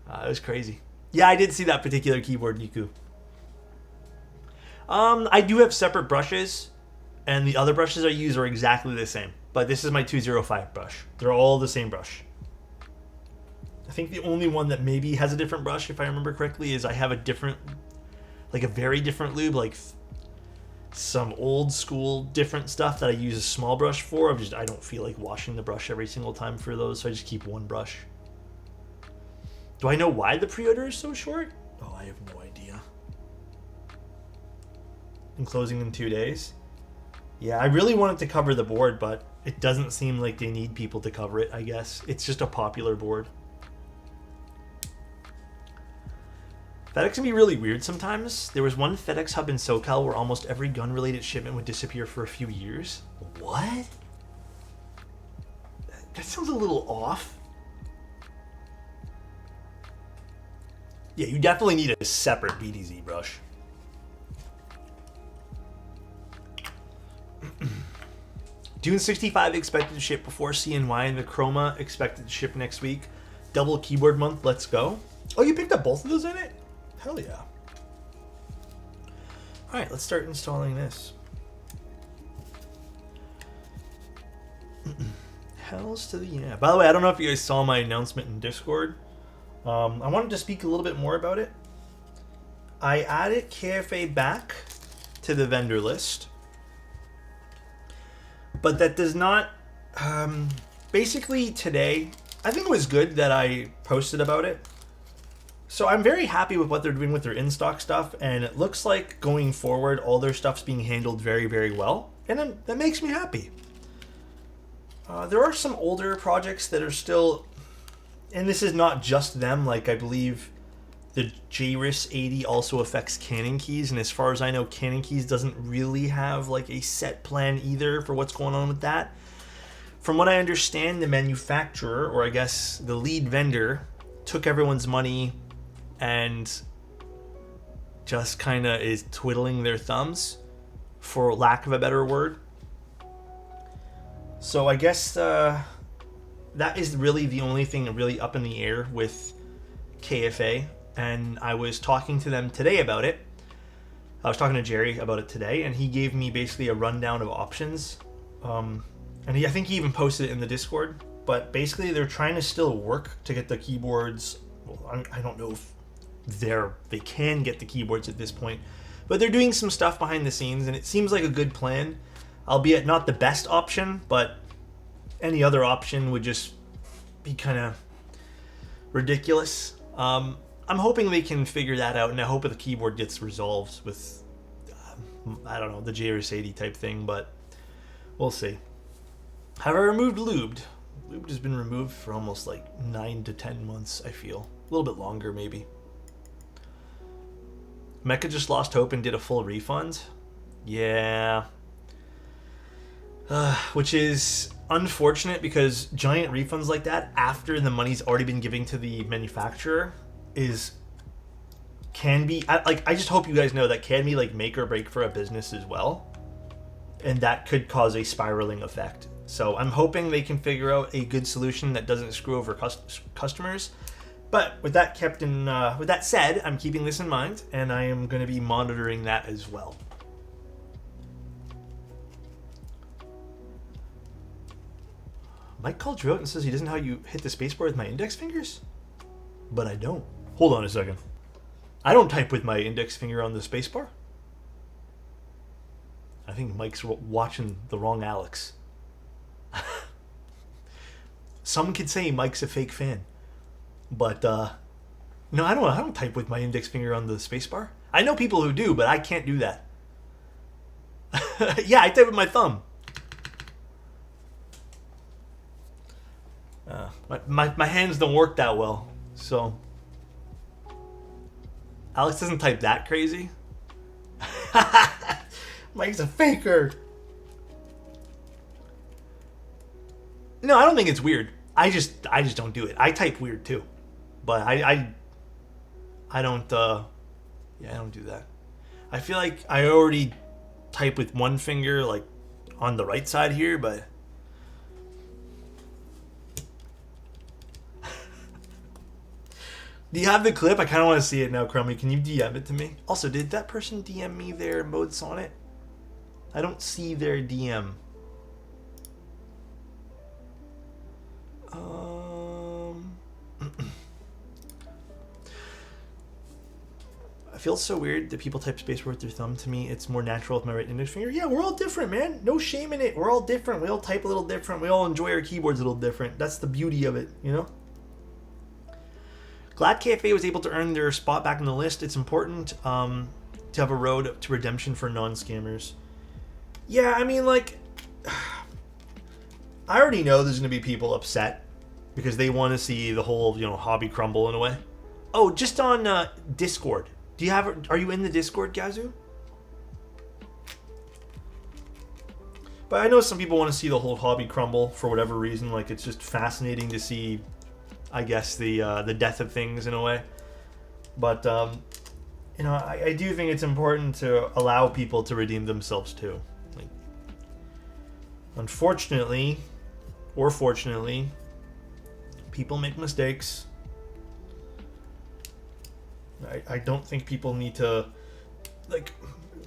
It was crazy. Yeah, I did see that particular keyboard, Niku. I do have separate brushes, and the other brushes I use are exactly the same. But this is my 205 brush. They're all the same brush. I think the only one that maybe has a different brush, if I remember correctly, is I have a different, like a very different lube, like some old school different stuff that I use a small brush for. I don't feel like washing the brush every single time for those, so I just keep one brush. Do I know why the pre-order is so short? Oh, I have no idea. And closing in 2 days? Yeah, I really wanted to cover the board, but it doesn't seem like they need people to cover it, I guess. It's just a popular board. FedEx can be really weird sometimes. There was one FedEx hub in SoCal where almost every gun-related shipment would disappear for a few years. What? That sounds a little off. Yeah, you definitely need a separate BDZ brush. Dune 65 expected to ship before CNY, and the Chroma expected to ship next week. Double keyboard month, let's go. Oh, you picked up both of those in it? Hell yeah. Alright, let's start installing this. Hells to the yeah. By the way, I don't know if you guys saw my announcement in Discord. I wanted to speak a little bit more about it. I added KFA back to the vendor list, but that does not. Basically, today, I think it was good that I posted about it. So I'm very happy with what they're doing with their in-stock stuff, and it looks like going forward, all their stuff's being handled very, very well, and that makes me happy. There are some older projects that are still. And this is not just them, like I believe the JRIS 80 also affects Canon keys, and as far as I know, Canon keys doesn't really have like a set plan either for what's going on with that. From what I understand, the manufacturer, or I guess the lead vendor, took everyone's money and just kind of is twiddling their thumbs, for lack of a better word. So I guess that is really the only thing really up in the air with KFA, and I was talking to them today about it. I was talking to Jerry about it today, and he gave me basically a rundown of options. And I think he even posted it in the Discord. But basically, they're trying to still work to get the keyboards. Well, I don't know if they can get the keyboards at this point, but they're doing some stuff behind the scenes, and it seems like a good plan, albeit not the best option, but any other option would just be kind of ridiculous. I'm hoping they can figure that out, and I hope the keyboard gets resolved with, I don't know, the JRS 80 type thing, but we'll see. Have I removed lubed? Lubed has been removed for almost like 9 to 10 months, I feel. A little bit longer, maybe. Mecca just lost hope and did a full refund. Yeah. Which is unfortunate, because giant refunds like that after the money's already been given to the manufacturer can be I just hope you guys know that can be like make or break for a business as well, and that could cause a spiraling effect. So I'm hoping they can figure out a good solution that doesn't screw over customers. But with that with that said, I'm keeping this in mind, and I am going to be monitoring that as well. Mike called Drew out and says he doesn't know how you hit the spacebar with my index fingers? But I don't. Hold on a second. I don't type with my index finger on the spacebar. I think Mike's watching the wrong Alex. Some could say Mike's a fake fan. But, no, I don't type with my index finger on the spacebar. I know people who do, but I can't do that. Yeah, I type with my thumb. My hands don't work that well, so Alex doesn't type that crazy. Mike's a faker. No, I don't think it's weird. I just don't do it. I type weird too, but I don't. Yeah, I don't do that. I feel like I already type with one finger, like on the right side here, but Do you have the clip? I kind of want to see it now, Crummy. Can you DM it to me? Also, did that person DM me their modes on it? I don't see their DM. I feel so weird that people type spacebar with their thumb. To me, it's more natural with my right index finger. Yeah, we're all different, man. No shame in it. We're all different. We all type a little different. We all enjoy our keyboards a little different. That's the beauty of it, you know? Glad KFA was able to earn their spot back on the list. It's important to have a road to redemption for non-scammers. Yeah, I mean, like, I already know there's going to be people upset because they want to see the whole, hobby crumble in a way. Oh, just on Discord. Are you in the Discord, Gazoo? But I know some people want to see the whole hobby crumble for whatever reason. Like, it's just fascinating to see, I guess, the death of things in a way. But, I do think it's important to allow people to redeem themselves too. Like, unfortunately, or fortunately, people make mistakes. I don't think people need to, like,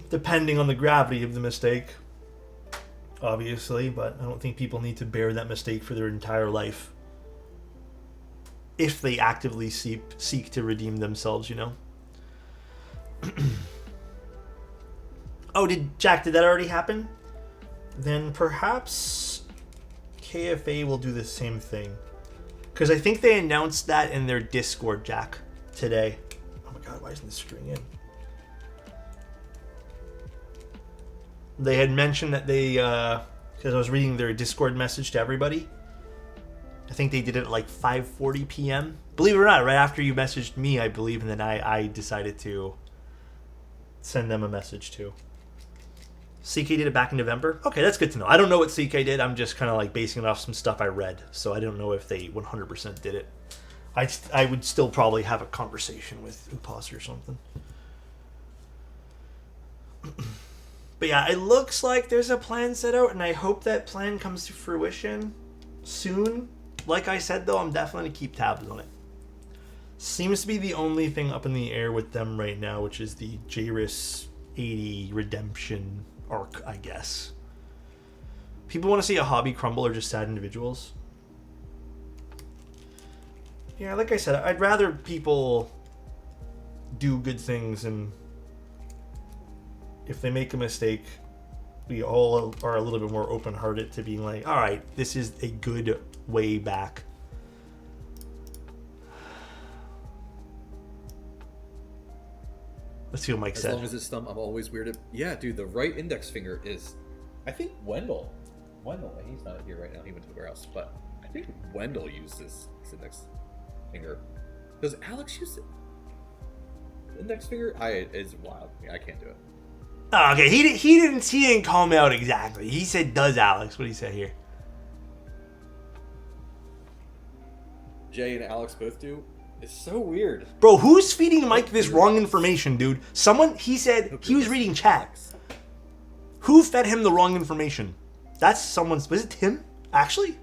depending on the gravity of the mistake, obviously, but I don't think people need to bear that mistake for their entire life if they actively seek to redeem themselves, Oh, did that already happen? Then perhaps KFA will do the same thing. Because I think they announced that in their Discord, Jack, today. Oh my god, why isn't this string in? They had mentioned that they, because I was reading their Discord message to everybody. I think they did it at like 5:40 p.m. Believe it or not, right after you messaged me, I believe, and then I decided to send them a message too. CK did it back in November? Okay, that's good to know. I don't know what CK did. I'm just kind of like basing it off some stuff I read. So I don't know if they 100% did it. I would still probably have a conversation with Upas or something. But yeah, it looks like there's a plan set out, and I hope that plan comes to fruition soon. Like I said, though, I'm definitely going to keep tabs on it. Seems to be the only thing up in the air with them right now, which is the JRIS 80 redemption arc, I guess. People want to see a hobby crumble or just sad individuals. Yeah, like I said, I'd rather people do good things, and if they make a mistake, we all are a little bit more open-hearted to being like, all right, this is a good way back. Let's see what Mike said. As long as it's thumb, I'm always weirded. Yeah, dude, the right index finger is... I think Wendell, he's not here right now. He went to the warehouse. But I think Wendell used his index finger. Does Alex use it? Index finger? It's wild. I can't do it. Oh, okay, he didn't call me out exactly. He said, does Alex? What did he say here? Jay and Alex both do. It's so weird. Bro, who's feeding Mike this wrong information, dude? Someone, he said he was reading chat. Who fed him the wrong information? That's someone's... Was it him? Actually?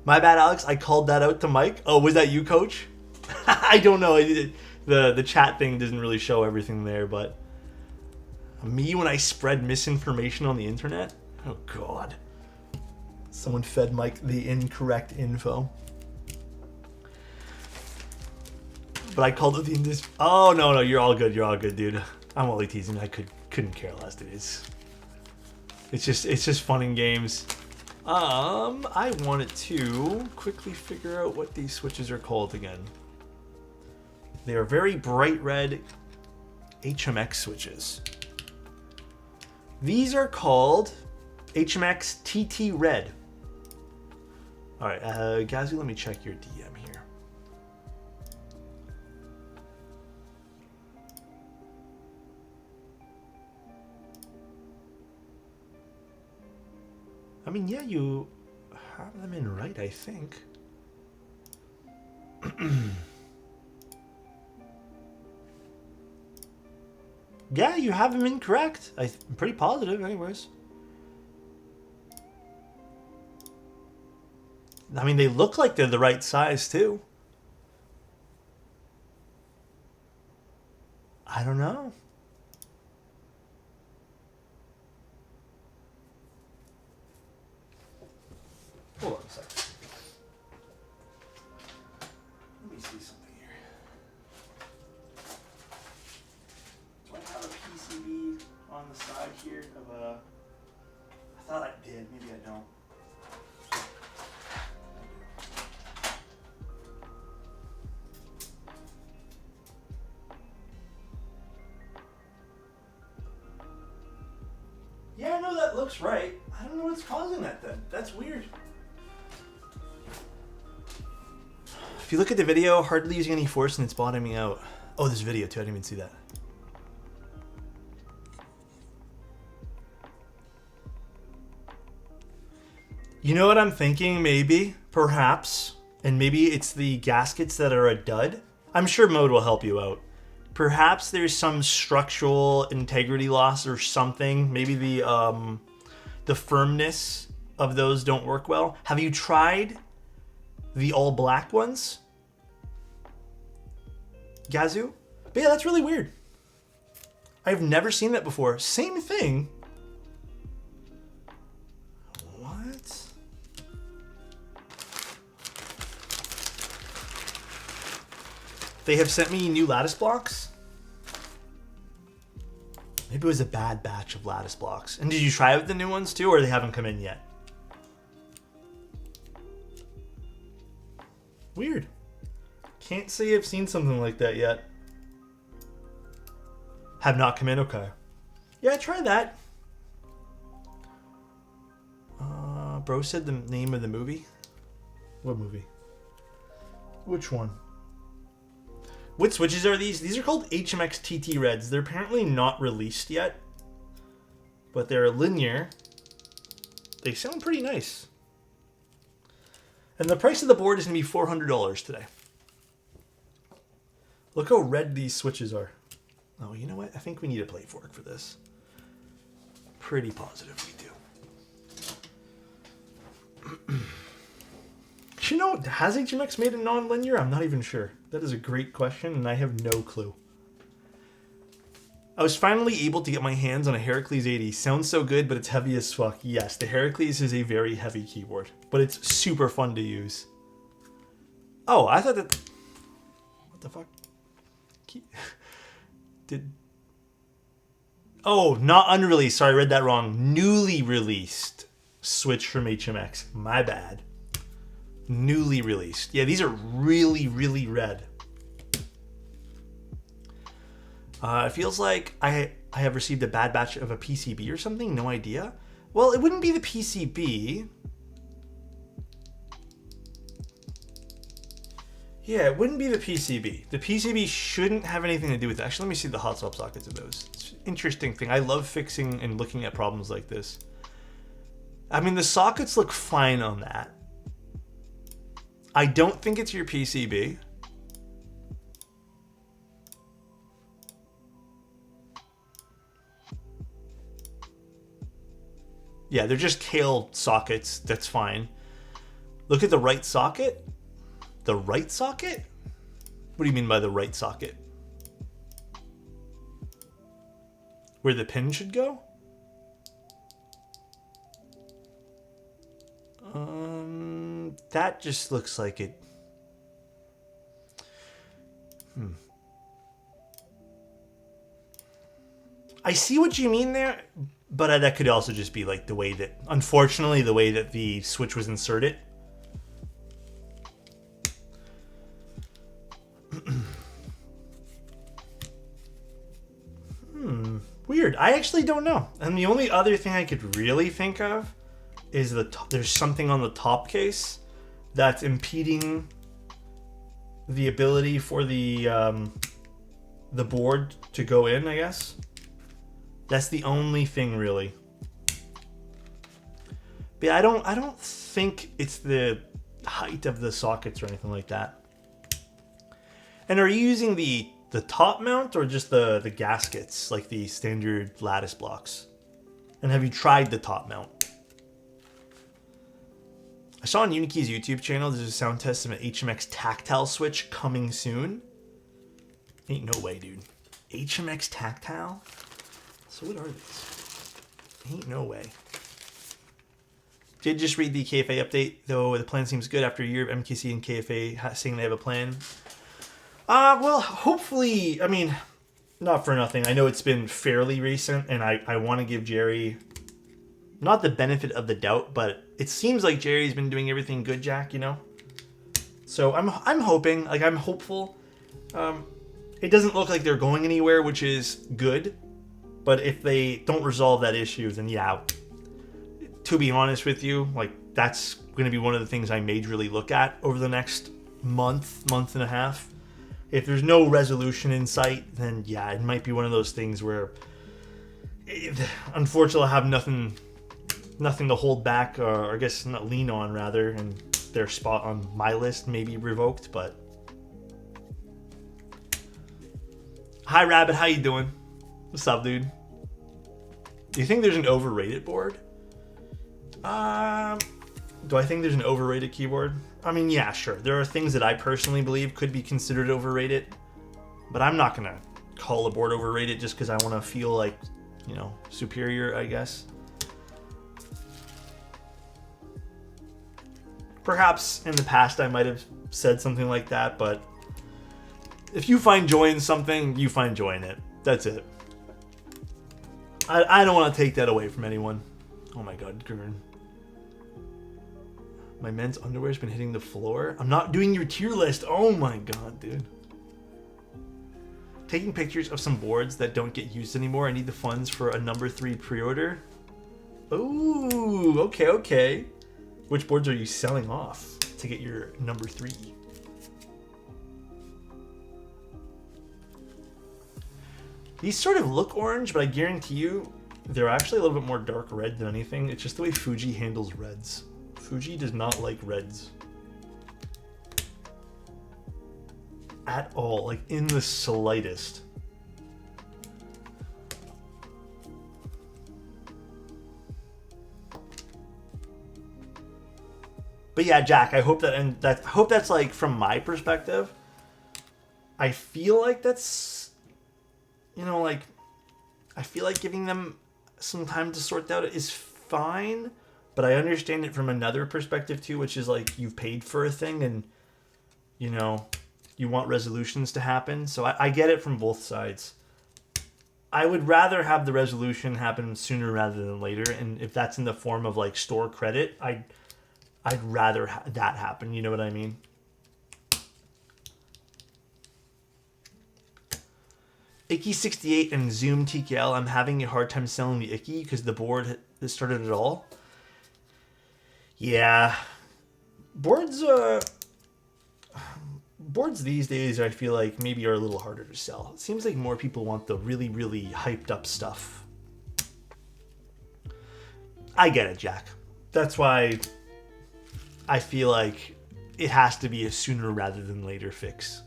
My bad, Alex. I called that out to Mike. Oh, was that you, Coach? I don't know. The chat thing doesn't really show everything there, but... Me when I spread misinformation on the internet? Oh, God. Someone fed Mike the incorrect info. But I called it the... Oh, no, you're all good. You're all good, dude. I'm only teasing. I couldn't care less, dude. It's just fun and games. I wanted to quickly figure out what these switches are called again. They are very bright red HMX switches. These are called HMX TT Red. All right, Gazzy, let me check your DM here. I mean, yeah, you have them in right, I think. Yeah, you have them incorrect. I'm pretty positive, anyways. I mean, they look like they're the right size, too. I don't know. Hold on a second. Let me see something here. Do I have a PCB on the side here of a... I thought I did. Maybe I don't. Yeah, no, that looks right. I don't know what's causing that then. That's weird. If you look at the video, hardly using any force and it's bottoming out. Oh, there's video too. I didn't even see that. You know what I'm thinking? Maybe, perhaps, and maybe it's the gaskets that are a dud. I'm sure Mode will help you out. Perhaps there's some structural integrity loss or something. Maybe the firmness of those don't work well. Have you tried the all black ones? Gazoo? But yeah, that's really weird. I've never seen that before. Same thing. What? They have sent me new lattice blocks. Maybe it was a bad batch of lattice blocks. And did you try out the new ones too, or they haven't come in yet? Weird. Can't say I've seen something like that yet. Have not come in? Okay. Yeah, try that. Bro said the name of the movie. What movie? Which one? What switches are these? These are called HMX TT Reds. They're apparently not released yet, but they're linear. They sound pretty nice. And the price of the board is going to be $400 today. Look how red these switches are. Oh, you know what? I think we need a plate fork for this. Pretty positive we do. You know, has HMX made a non-linear? I'm not even sure. That is a great question, and I have no clue. I was finally able to get my hands on a Heracles 80. Sounds so good, but it's heavy as fuck. Yes, the Heracles is a very heavy keyboard, but it's super fun to use. Oh, I thought that... What the fuck? Oh, not unreleased. Sorry, I read that wrong. Newly released Switch from HMX. My bad. Newly released. Yeah, these are really, really red. It feels like I have received a bad batch of a PCB or something. No idea. Well, it wouldn't be the PCB. Yeah, it wouldn't be the PCB. The PCB shouldn't have anything to do with it. Actually, let me see the hot swap sockets of those. It's an interesting thing. I love fixing and looking at problems like this. I mean, the sockets look fine on that. I don't think it's your PCB. Yeah, they're just tail sockets. That's fine. Look at the right socket. The right socket? What do you mean by the right socket? Where the pin should go? That just looks like it. I see what you mean there, but that could also just be like the way that, unfortunately, the way that the switch was inserted. Weird. I actually don't know. And the only other thing I could really think of is there's something on the top case that's impeding the ability for the board to go in, I guess. That's the only thing really. But yeah, I don't think it's the height of the sockets or anything like that. And are you using the top mount or just the gaskets, like the standard lattice blocks? And have you tried the top mount? I saw on Unikey's YouTube channel there's a sound test of an HMX tactile switch coming soon. Ain't no way, dude. HMX Tactile? So what are these? Ain't no way. Did just read the KFA update, though the plan seems good after a year of MKC and KFA saying they have a plan. Well, hopefully, I mean, not for nothing. I know it's been fairly recent, and I want to give Jerry, not the benefit of the doubt, but it seems like Jerry's been doing everything good, Jack, you know? So I'm hoping, like, I'm hopeful. It doesn't look like they're going anywhere, which is good. But if they don't resolve that issue, then yeah, to be honest with you, like, that's going to be one of the things I majorly look at over the next month and a half. If there's no resolution in sight, then yeah, it might be one of those things where, unfortunately, I have nothing to hold back, or I guess not lean on, rather, and their spot on my list may be revoked. But hi, Rabbit, how you doing? What's up, dude? Do you think there's an overrated board? Do I think there's an overrated keyboard? I mean, yeah, sure. There are things that I personally believe could be considered overrated, but I'm not gonna call a board overrated just because I want to feel like, you know, superior, I guess. Perhaps in the past I might have said something like that, but if you find joy in something, you find joy in it. That's it. I don't want to take that away from anyone. Oh my god, Gurn. My men's underwear's been hitting the floor. I'm not doing your tier list. Oh my god, dude. Taking pictures of some boards that don't get used anymore. I need the funds for a number 3 pre-order. Ooh, okay. Which boards are you selling off to get your number 3? These sort of look orange, but I guarantee you they're actually a little bit more dark red than anything. It's just the way Fuji handles reds. Fuji does not like reds. At all, like in the slightest. But yeah, Jack, I hope that's like from my perspective. I feel like that's, you know, like, I feel like giving them some time to sort that out is fine, but I understand it from another perspective too, which is like, you've paid for a thing and, you know, you want resolutions to happen. So I get it from both sides. I would rather have the resolution happen sooner rather than later, and if that's in the form of like store credit, I'd rather that happen, you know what I mean? Icky68 and Zoom TKL, I'm having a hard time selling the Icky because the board that started it all. Yeah. Boards these days, I feel like maybe are a little harder to sell. It seems like more people want the really, really hyped up stuff. I get it, Jack. That's why I feel like it has to be a sooner rather than later fix.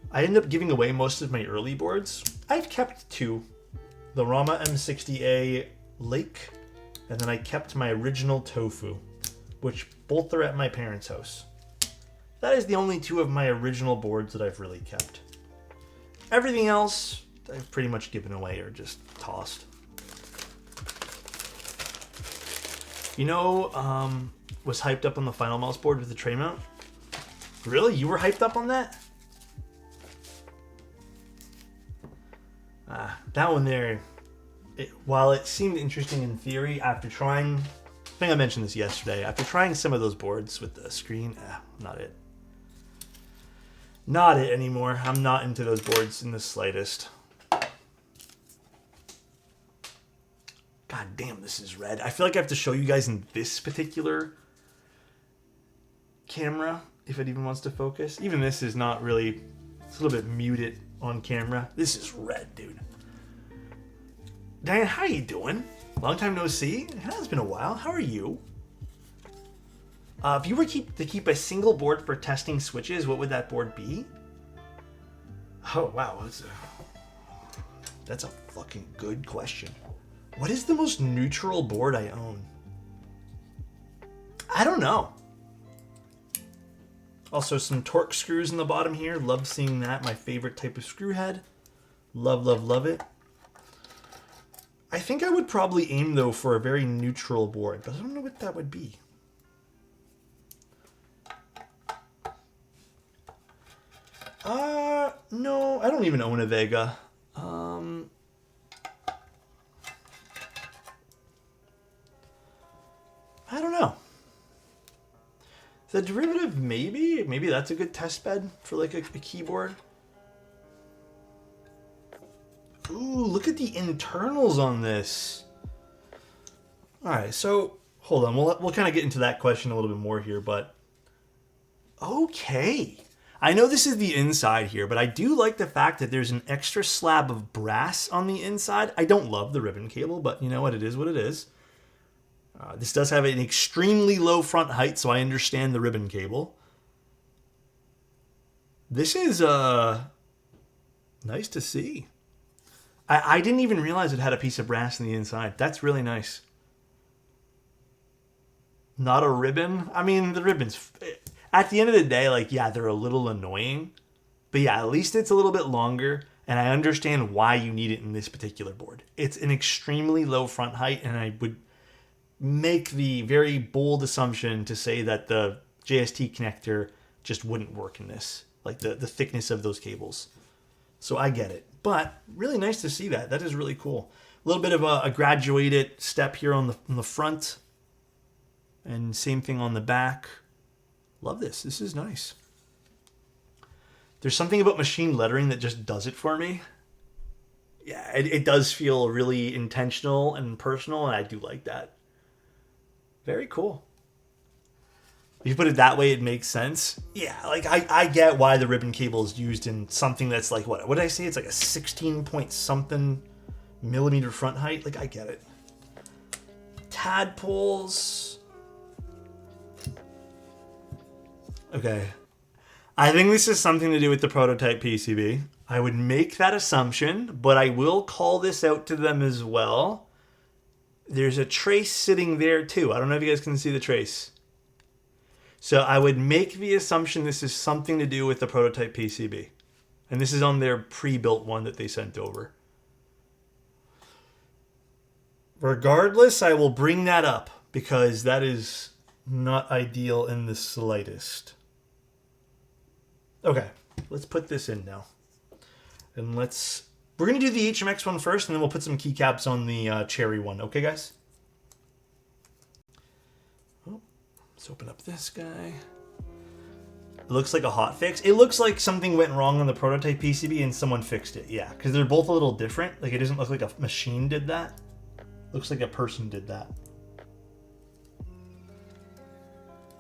I ended up giving away most of my early boards. I've kept 2. The Rama M60A Lake, and then I kept my original Tofu, which both are at my parents' house. That is the only 2 of my original boards that I've really kept. Everything else, I've pretty much given away or just tossed. You know, was hyped up on the Final Mouse board with the tray mount? Really? You were hyped up on that? That one there, while it seemed interesting in theory, after trying, I think I mentioned this yesterday, after trying some of those boards with the screen, not it. Not it anymore. I'm not into those boards in the slightest. God damn, this is red. I feel like I have to show you guys in this particular camera, if it even wants to focus. Even this is not really, it's a little bit muted on camera. This is red, dude. Dan, how you doing? Long time no see. It has been a while. How are you? If you were to keep a single board for testing switches, what would that board be? Oh, wow. That's a fucking good question. What is the most neutral board I own? I don't know. Also some Torx screws in the bottom here. Love seeing that. My favorite type of screw head. Love, love, love it. I think I would probably aim, though, for a very neutral board, but I don't know what that would be. No, I don't even own a Vega. I don't know. The derivative, maybe? Maybe that's a good test bed for like a keyboard. Ooh, look at the internals on this. All right, so hold on. We'll kind of get into that question a little bit more here, but okay. I know this is the inside here, but I do like the fact that there's an extra slab of brass on the inside. I don't love the ribbon cable, but you know what? It is what it is. This does have an extremely low front height, so I understand the ribbon cable. This is nice to see. I didn't even realize it had a piece of brass on the inside. That's really nice. Not a ribbon. I mean, the ribbons, at the end of the day, like, yeah, they're a little annoying. But yeah, at least it's a little bit longer, and I understand why you need it in this particular board. It's an extremely low front height, and I would make the very bold assumption to say that the JST connector just wouldn't work in this. Like, the thickness of those cables. So I get it. But really nice to see that. That is really cool. A little bit of a graduated step here on the front. And same thing on the back. Love this. This is nice. There's something about machine lettering that just does it for me. Yeah, it does feel really intentional and personal, and I do like that. Very cool. If you put it that way, it makes sense. Yeah, like I get why the ribbon cable is used in something that's like, what did I say? It's like a 16 point something millimeter front height. Like, I get it. Tadpoles. Okay. I think this is something to do with the prototype PCB. I would make that assumption, but I will call this out to them as well. There's a trace sitting there too. I don't know if you guys can see the trace. So I would make the assumption this is something to do with the prototype PCB. And this is on their pre-built one that they sent over. Regardless, I will bring that up because that is not ideal in the slightest. Okay, let's put this in now. And we're going to do the HMX one first, and then we'll put some keycaps on the Cherry one. Okay, guys? Oh, let's open up this guy. It looks like a hot fix. It looks like something went wrong on the prototype PCB and someone fixed it. Yeah, because they're both a little different. Like, it doesn't look like a machine did that. Looks like a person did that.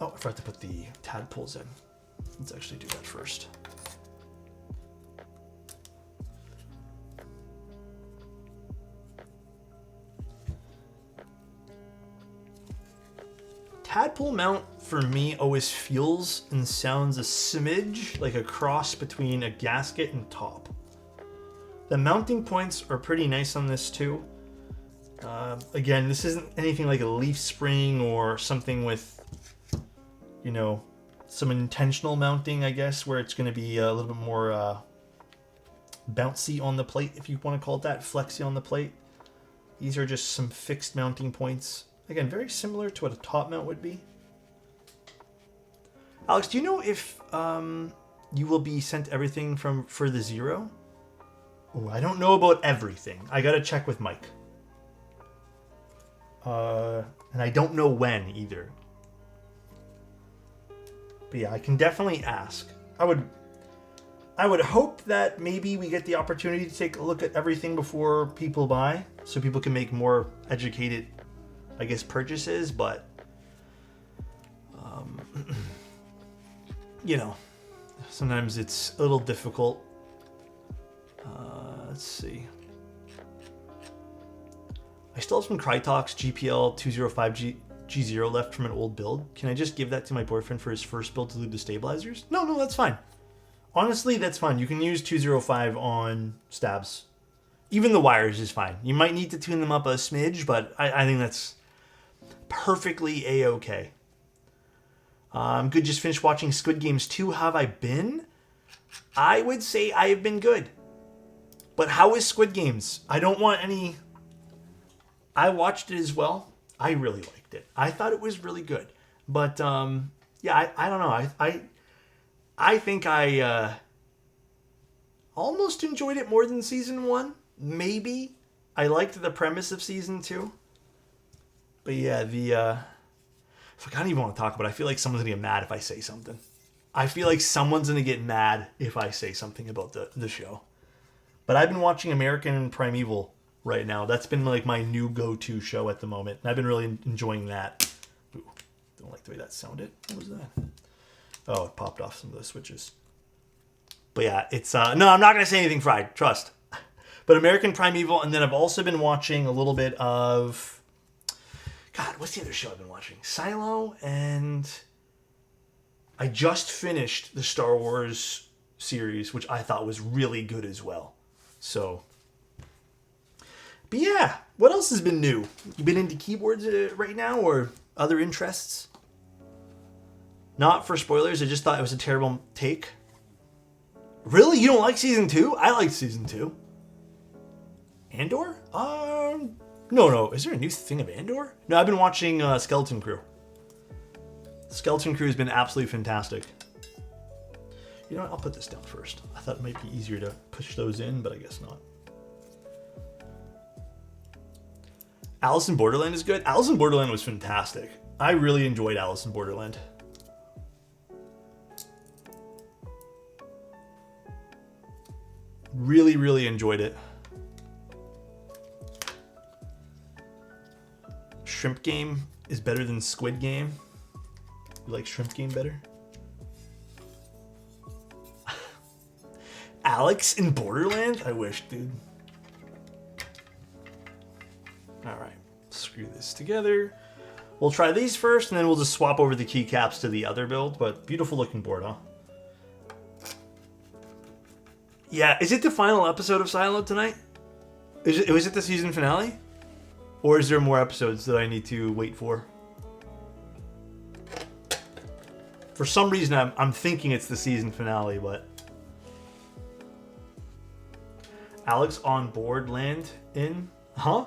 Oh, I forgot to put the tadpoles in. Let's actually do that first. Tadpole mount for me always feels and sounds a smidge like a cross between a gasket and top. The mounting points are pretty nice on this too. Again, this isn't anything like a leaf spring or something with, you know, some intentional mounting, I guess, where it's going to be a little bit more bouncy on the plate, if you want to call it that, flexy on the plate. These are just some fixed mounting points. Again, very similar to what a top mount would be. Alex, do you know if you will be sent everything for the Zero? Oh, I don't know about everything. I got to check with Mike. And I don't know when either. But yeah, I can definitely ask. I would hope that maybe we get the opportunity to take a look at everything before people buy, so people can make more educated, I guess, purchases. But you know, sometimes it's a little difficult. Let's see. I still have some Crytox GPL 205G0 left from an old build. Can I just give that to my boyfriend for his first build to lube the stabilizers? No, that's fine. Honestly, that's fine. You can use 205 on stabs. Even the wires is fine. You might need to tune them up a smidge, but I think that's perfectly A-okay. I'm good. Just finished watching Squid Games 2. How have I been? I would say I have been good. But how is Squid Games? I don't want any... I watched it as well. I really liked it. I thought it was really good. But, yeah, I don't know. I think I almost enjoyed it more than season 1. Maybe. I liked the premise of season 2. But yeah, I don't even want to talk about it. I feel like someone's going to get mad if I say something. I feel like someone's going to get mad if I say something about the show. But I've been watching American Primeval right now. That's been like my new go-to show at the moment. And I've been really enjoying that. Ooh, don't like the way that sounded. What was that? Oh, it popped off some of those switches. But yeah, it's... no, I'm not going to say anything fried. Trust. But American Primeval, and then I've also been watching a little bit of... God, what's the other show I've been watching? Silo, and... I just finished the Star Wars series, which I thought was really good as well. So... But yeah, what else has been new? You been into keyboards right now, or other interests? Not for spoilers, I just thought it was a terrible take. Really? You don't like season 2? I liked season 2. Andor? No. Is there a new thing of Andor? No, I've been watching Skeleton Crew. Skeleton Crew has been absolutely fantastic. You know what? I'll put this down first. I thought it might be easier to push those in, but I guess not. Alice in Borderland is good. Alice in Borderland was fantastic. I really enjoyed Alice in Borderland. Really, really enjoyed it. Shrimp Game is better than Squid Game. You like Shrimp Game better? Alex in Borderland? I wish, dude. Alright, screw this together. We'll try these first, and then we'll just swap over the keycaps to the other build, but beautiful looking board, huh? Yeah, is it the final episode of Silo tonight? Was it the season finale? Or is there more episodes that I need to wait for? For some reason, I'm thinking it's the season finale, but... Alex on board land in... Huh?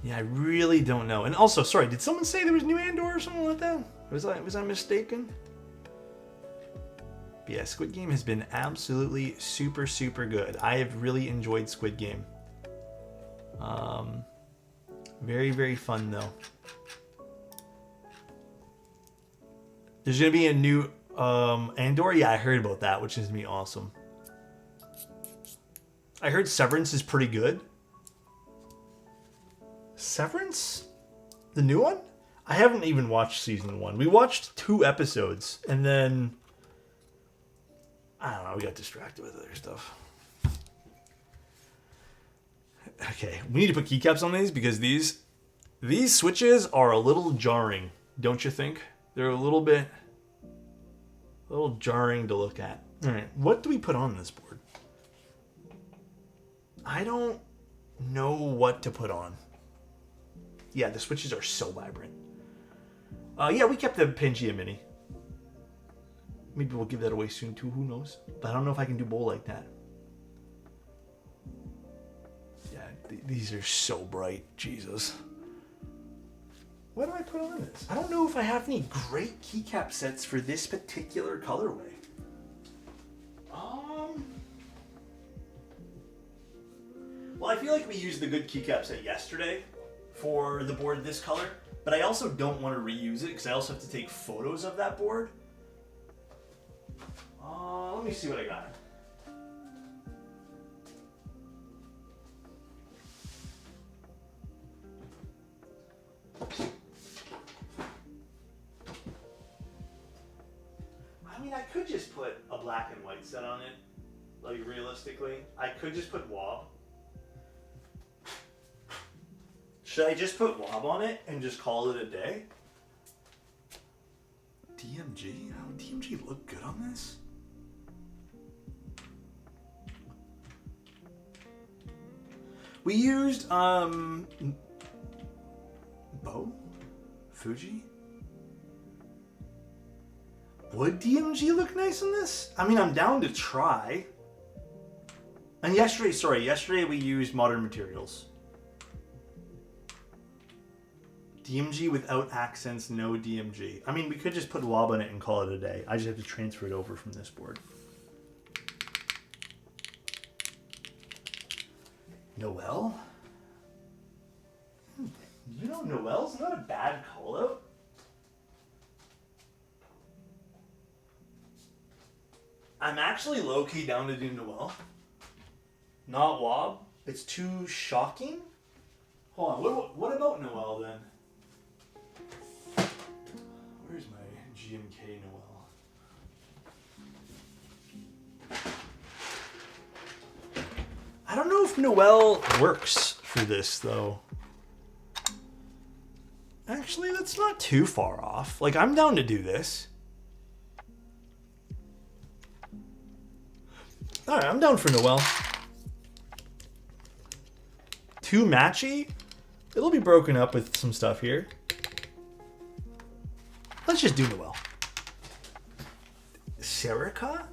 Yeah, I really don't know. And also, sorry, did someone say there was new Andor or something like that? Was I mistaken? But yeah, Squid Game has been absolutely super, super good. I have really enjoyed Squid Game. Very, very fun, though. There's going to be a new Andor? Yeah, I heard about that, which is going to be awesome. I heard Severance is pretty good. Severance? The new one? I haven't even watched season 1. We watched 2 episodes, and then... I don't know, we got distracted with other stuff. Okay, we need to put keycaps on these, because these switches are a little jarring, don't you think? They're a little jarring to look at. Alright, what do we put on this board? I don't know what to put on. Yeah, the switches are so vibrant. Yeah, we kept the Pangea Mini. Maybe we'll give that away soon too, who knows? But I don't know if I can do bowl like that. Yeah, these are so bright, Jesus. What do I put on this? I don't know if I have any great keycap sets for this particular colorway. Well, I feel like we used the good keycap set yesterday for the board this color, but I also don't want to reuse it because I also have to take photos of that board. Let me see what I got. I mean, I could just put a black and white set on it. Like, realistically, I could just put WOB. Should I just put WOB on it and just call it a day? DMG? How would DMG look good on this? We used, bow? Fuji? Would DMG look nice in this? I mean, I'm down to try. And yesterday we used Modern Materials. DMG without accents, no DMG. I mean, we could just put WAB on it and call it a day. I just have to transfer it over from this board. Noel? You know, Noel's not a bad call-out. I'm actually low-key down to do Noel. Not Wob. It's too shocking. Hold on, what about Noel then? Where's my GMK Noel? I don't know if Noel works for this though. Actually, that's not too far off. Like, I'm down to do this. Alright, I'm down for Noel. Too matchy? It'll be broken up with some stuff here. Let's just do Noel. Serica?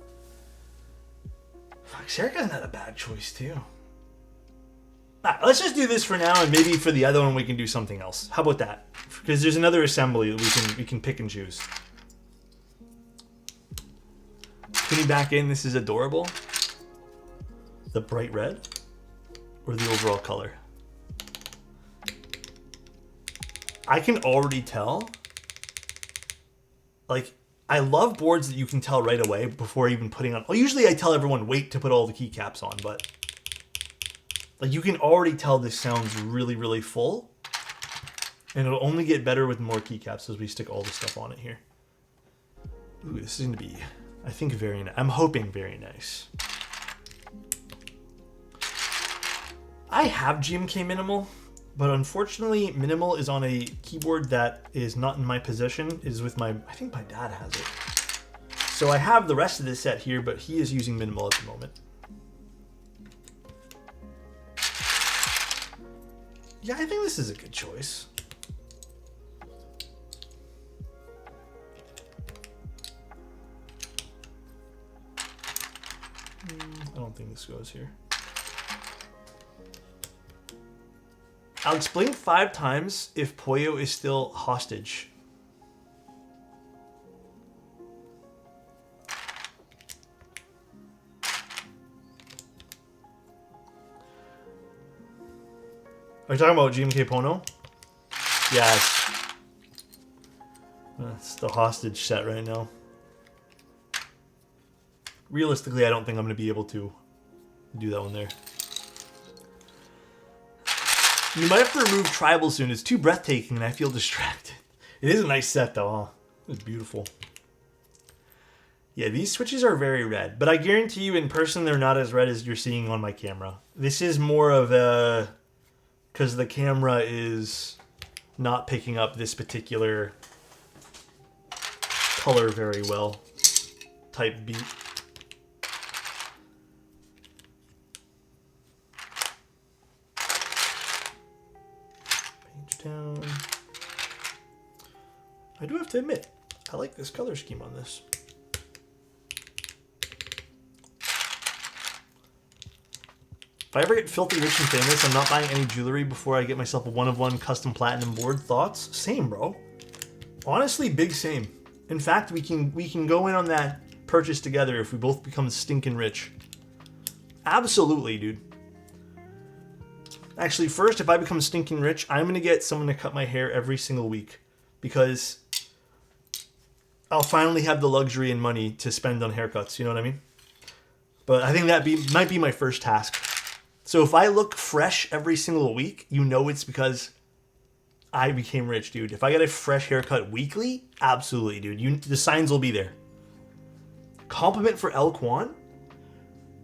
Fuck, Serica's not a bad choice too. Alright, let's just do this for now, and maybe for the other one we can do something else. How about that? Because there's another assembly that we can pick and choose. Putting back in, this is adorable. The bright red or the overall color? I can already tell. Like, I love boards that you can tell right away before even putting on. Well, usually I tell everyone wait to put all the keycaps on, but like you can already tell this sounds really, really full. And it'll only get better with more keycaps as we stick all the stuff on it here. Ooh, this is going to be, I think, very nice. I'm hoping very nice. I have GMK Minimal, but unfortunately Minimal is on a keyboard that is not in my possession. It is with I think my dad has it. So I have the rest of this set here, but he is using Minimal at the moment. Yeah, I think this is a good choice. I don't think this goes here. Alex, blink 5 times if Poyo is still hostage. Are you talking about GMK Pono? Yes. It's the hostage set right now. Realistically, I don't think I'm going to be able to do that one there. You might have to remove Tribal soon. It's too breathtaking and I feel distracted. It is a nice set though, huh? It's beautiful. Yeah, these switches are very red, but I guarantee you in person they're not as red as you're seeing on my camera. This is more of a... because the camera is not picking up this particular color very well type beat. Down. I do have to admit, I like this color scheme on this. If I ever get filthy rich and famous, I'm not buying any jewelry before I get myself a 1-of-1 custom platinum board. Thoughts? Same, bro. Honestly, big same. In fact, we can go in on that purchase together if we both become stinking rich. Absolutely, dude. Actually, first, if I become stinking rich, I'm going to get someone to cut my hair every single week. Because I'll finally have the luxury and money to spend on haircuts, you know what I mean? But I think that might be my first task. So if I look fresh every single week, you know it's because I became rich, dude. If I get a fresh haircut weekly, absolutely, dude. The signs will be there. Compliment for Elquan.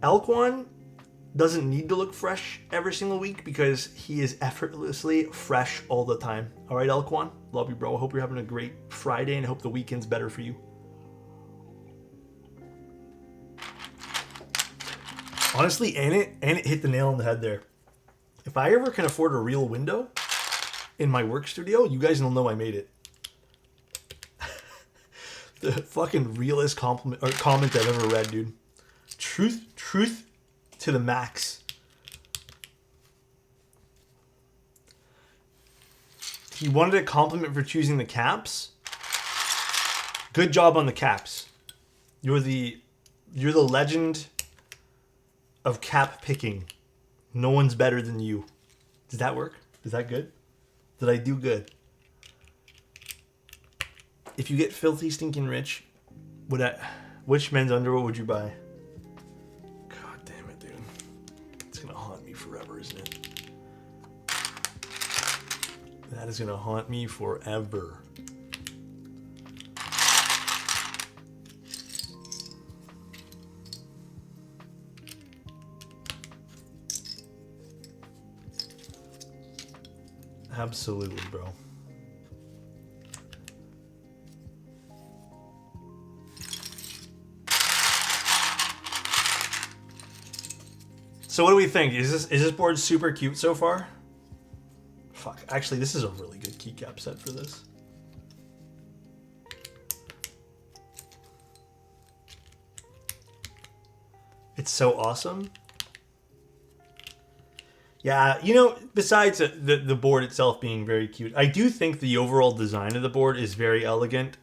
Elquan doesn't need to look fresh every single week because he is effortlessly fresh all the time. All right, Elquan? Love you, bro. I hope you're having a great Friday and I hope the weekend's better for you. Honestly, and it hit the nail on the head there. If I ever can afford a real window in my work studio, you guys will know I made it. The fucking realest compliment or comment I've ever read, dude. Truth to the max. He wanted a compliment for choosing the caps. Good job on the caps. You're the legend of cap picking. No one's better than you. Did that work? Is that good? Did I do good? If you get filthy stinking rich, which men's underwear would you buy? God damn it, dude. It's gonna haunt me forever, isn't it? That is gonna haunt me forever. Absolutely, bro. So what do we think? Is this board super cute so far? Fuck. Actually, this is a really good keycap set for this. It's so awesome. Yeah, you know, besides the board itself being very cute, I do think the overall design of the board is very elegant.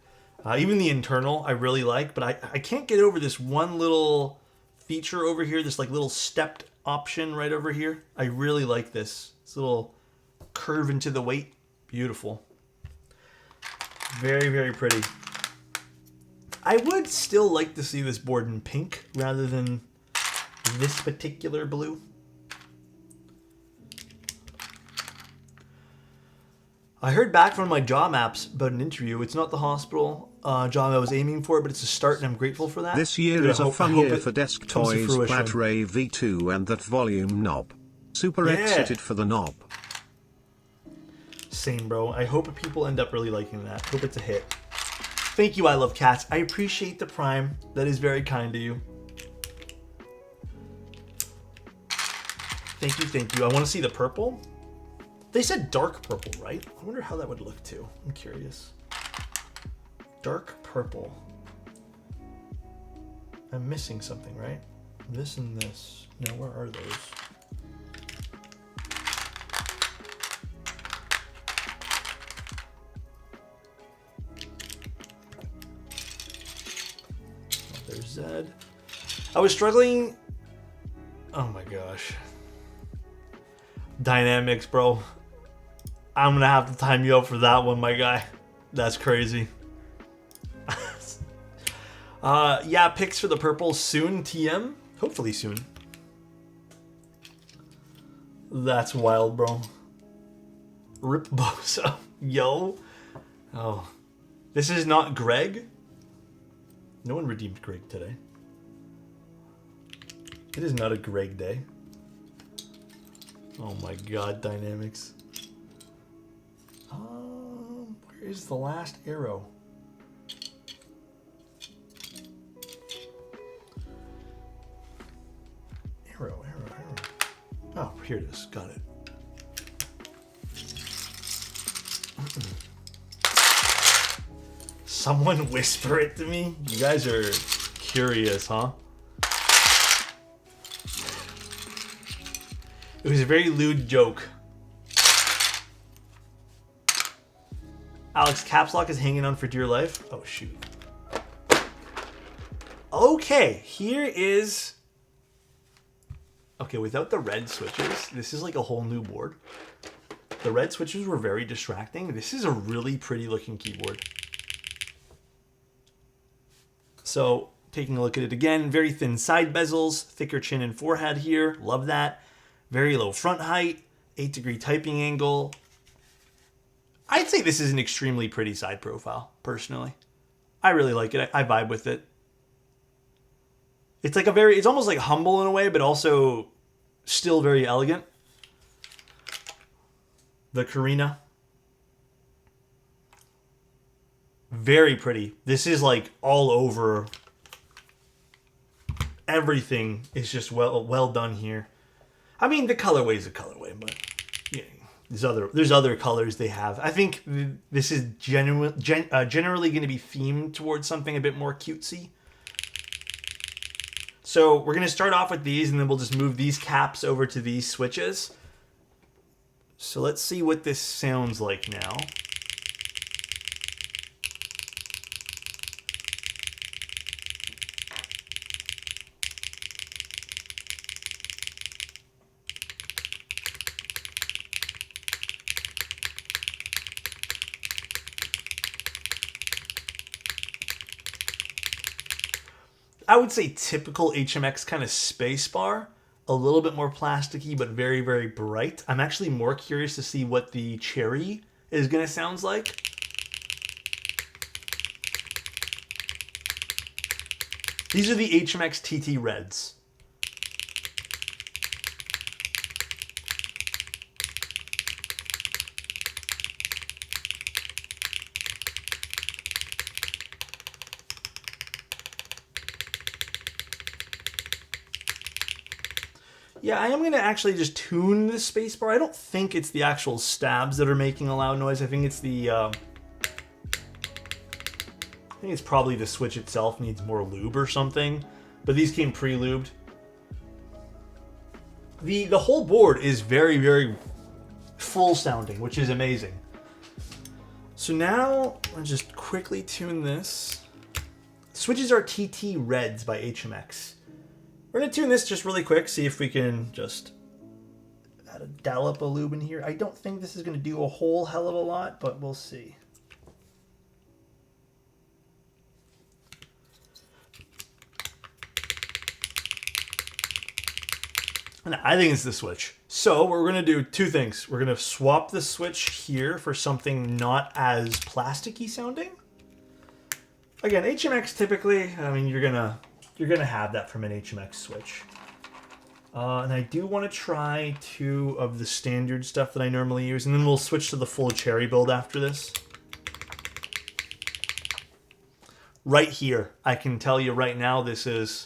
Even the internal I really like, but I can't get over this one little feature over here, this like little stepped option right over here. I really like this. This little curve into the weight. Beautiful. Very, very pretty. I would still like to see this board in pink rather than this particular blue. I heard back from my job apps about an interview. It's not the hospital job I was aiming for, but it's a start, and I'm grateful for that. This year is a fun year for desk toys, Platray V2 and that volume knob. Super excited for the knob. Same, bro. I hope people end up really liking that. Hope it's a hit. Thank you, I Love Cats. I appreciate the prime. That is very kind of you. Thank you, thank you. I want to see the purple. They said dark purple, right? I wonder how that would look too. I'm curious. Dark purple. I'm missing something, right? This and this. Now, where are those? Oh, there's Zed. I was struggling. Oh my gosh. Dynamics, bro. I'm gonna have to time you out for that one, my guy. That's crazy. Yeah, picks for the purple soon, TM. Hopefully soon. That's wild, bro. Rip Bosa. Yo. Oh. This is not Greg. No one redeemed Greg today. It is not a Greg day. Oh my god, dynamics. Where is the last arrow? Arrow. Oh, here it is. Got it. Someone whisper it to me? You guys are curious, huh? It was a very lewd joke. Alex, caps lock is hanging on for dear life. Oh, shoot. Okay, here is... Okay, without the red switches, this is like a whole new board. The red switches were very distracting. This is a really pretty looking keyboard. So, taking a look at it again, very thin side bezels, thicker chin and forehead here. Love that. Very low front height, 8-degree typing angle. I'd say this is an extremely pretty side profile, personally. I really like it. I vibe with it. It's like it's almost like humble in a way, but also still very elegant. The Karina. Very pretty. This is like all over. Everything is just well done here. I mean, the colorway is a colorway, but yeah, There's other colors they have. I think this is generally going to be themed towards something a bit more cutesy. So we're going to start off with these, and then we'll just move these caps over to these switches. So let's see what this sounds like now. I would say typical HMX kind of space bar. A little bit more plasticky, but very, very bright. I'm actually more curious to see what the cherry is going to sound like. These are the HMX TT Reds. Yeah, I am going to actually just tune the spacebar. I don't think it's the actual stabs that are making a loud noise. I think it's I think it's probably the switch itself needs more lube or something. But these came pre-lubed. The whole board is very, very full sounding, which is amazing. So now, I'll just quickly tune this. Switches are TT Reds by HMX. We're going to tune this just really quick, see if we can just add a dollop of lube in here. I don't think this is going to do a whole hell of a lot, but we'll see. And I think it's the switch. So we're going to do two things. We're going to swap the switch here for something not as plasticky sounding. Again, HMX typically, I mean, you're gonna have that from an HMX switch. And I do want to try 2 of the standard stuff that I normally use, and then we'll switch to the full cherry build after this. Right here, I can tell you right now, this is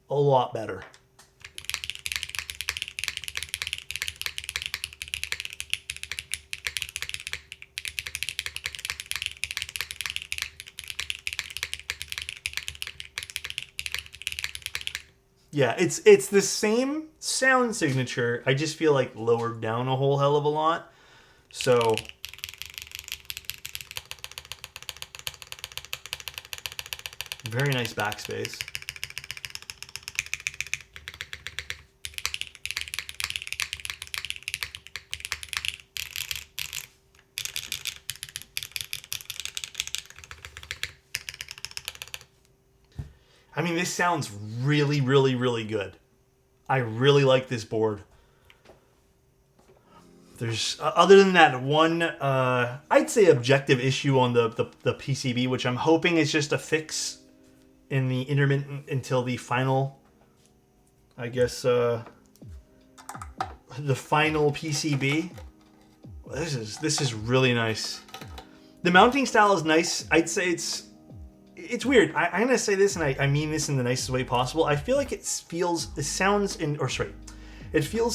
a lot better. Yeah, it's the same sound signature. I just feel like lowered down a whole hell of a lot. So very nice backspace. I mean, this sounds really, really, really good. I really like this board. There's, other than that one, I'd say objective issue on the PCB, which I'm hoping is just a fix in the intermittent until the final, I guess, the final PCB. This is really nice. The mounting style is nice. I'd say it's weird. I'm gonna say this, and I mean this in the nicest way possible. I feel like it feels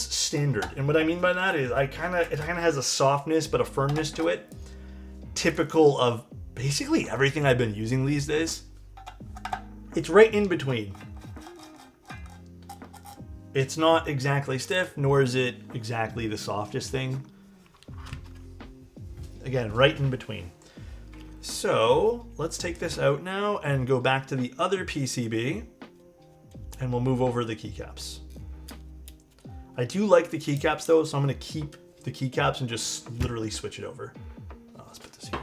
standard. And what I mean by that is it kind of has a softness but a firmness to it, typical of basically everything I've been using these days. It's right in between. It's not exactly stiff, nor is it exactly the softest thing. Again, right in between. So let's take this out now and go back to the other PCB, and we'll move over the keycaps. I do like the keycaps though, so I'm going to keep the keycaps and just literally switch it over. Let's put this here.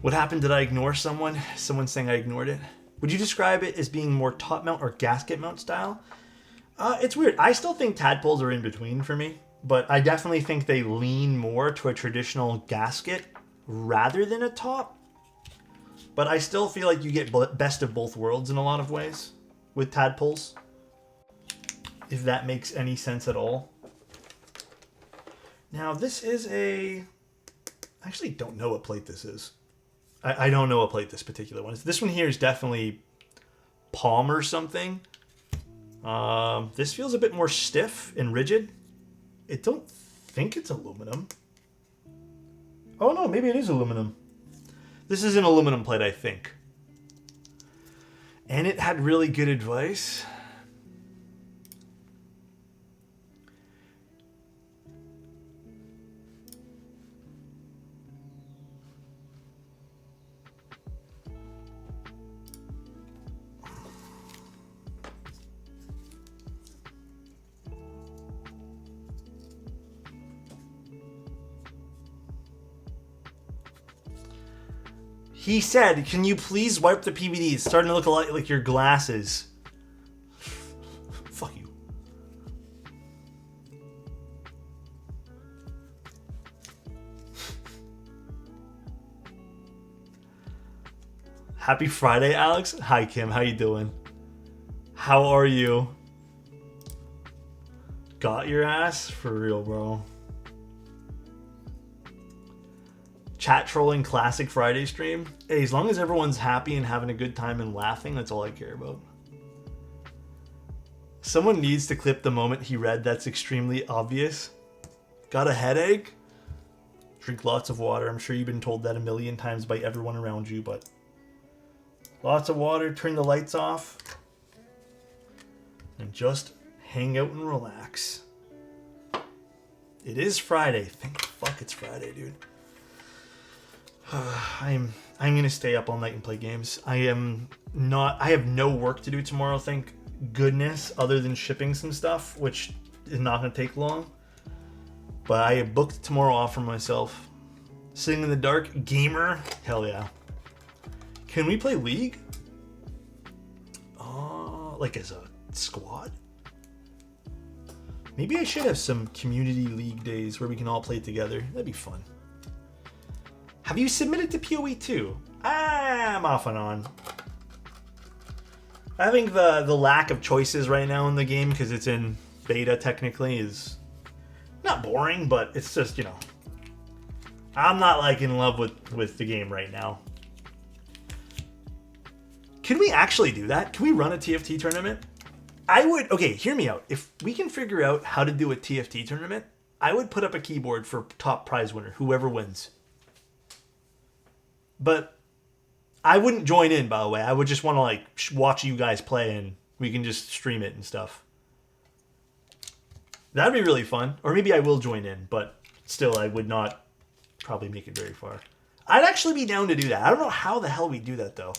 What happened? Did I ignore someone? Someone's saying I ignored it. Would you describe it as being more top mount or gasket mount style? It's weird. I still think tadpoles are in between for me. But I definitely think they lean more to a traditional gasket rather than a top. But I still feel like you get best of both worlds in a lot of ways with tadpoles, if that makes any sense at all. Now this is I actually don't know what plate this is. I don't know what plate this particular one is. This one here is definitely palm or something. This feels a bit more stiff and rigid. I don't think it's aluminum. Oh no, maybe it is aluminum. This is an aluminum plate, I think. And it had really good advice. He said, can you please wipe the PVD? It's starting to look a lot like your glasses. Fuck you. Happy Friday, Alex. Hi, Kim. How you doing? How are you? Got your ass? For real, bro. Chat trolling classic Friday stream. Hey, as long as everyone's happy and having a good time and laughing, that's all I care about. Someone needs to clip the moment he read that's extremely obvious. Got a headache? Drink lots of water. I'm sure you've been told that a million times by everyone around you, but lots of water, turn the lights off, and just hang out and relax. It is Friday. Thank fuck it's Friday, dude. I'm gonna stay up all night and play games. I have no work to do tomorrow, thank goodness, other than shipping some stuff, which is not gonna take long. But I have booked tomorrow off for myself. Sitting in the dark, gamer, hell yeah. Can we play League? Like as a squad? Maybe I should have some community league days where we can all play together. That'd be fun. Have you submitted to PoE 2? I'm off and on. I think the lack of choices right now in the game, because it's in beta technically, is not boring, but it's just, you know, I'm not like in love with the game right now. Can we actually do that? Can we run a TFT tournament? I would, okay, hear me out. If we can figure out how to do a TFT tournament, I would put up a keyboard for top prize winner, whoever wins. But I wouldn't join in, by the way. I would just want to like watch you guys play and we can just stream it and stuff. That'd be really fun. Or maybe I will join in, but still I would not probably make it very far. I'd actually be down to do that. I don't know how the hell we do that though.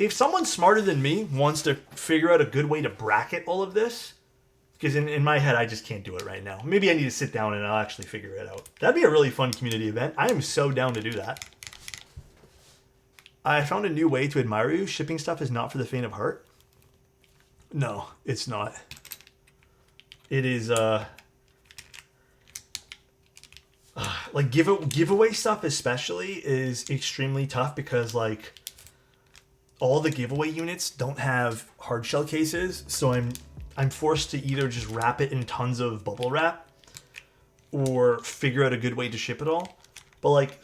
If someone smarter than me wants to figure out a good way to bracket all of this, because in my head I just can't do it right now. Maybe I need to sit down and I'll actually figure it out. That'd be a really fun community event. I am so down to do that. I found a new way to admire you. Shipping stuff is not for the faint of heart. No, it's not. It is, like giveaway stuff especially is extremely tough because like all the giveaway units don't have hard shell cases, so I'm forced to either just wrap it in tons of bubble wrap or figure out a good way to ship it all. But like,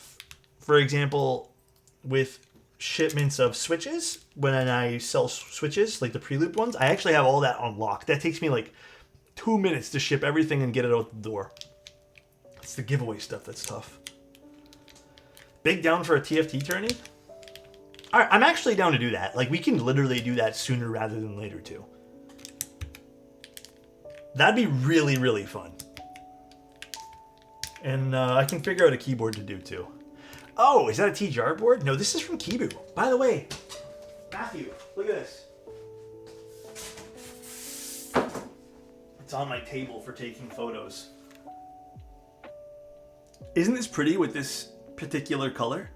for example, with shipments of switches, when I sell switches, like the pre-looped ones, I actually have all that on lock. That takes me like 2 minutes to ship everything and get it out the door. It's the giveaway stuff that's tough. Big down for a TFT tourney? Alright, I'm actually down to do that. Like, we can literally do that sooner rather than later, too. That'd be really, really fun. And I can figure out a keyboard to do, too. Oh, is that a TGR board? No, this is from Kibu. By the way, Matthew, look at this. It's on my table for taking photos. Isn't this pretty with this particular color?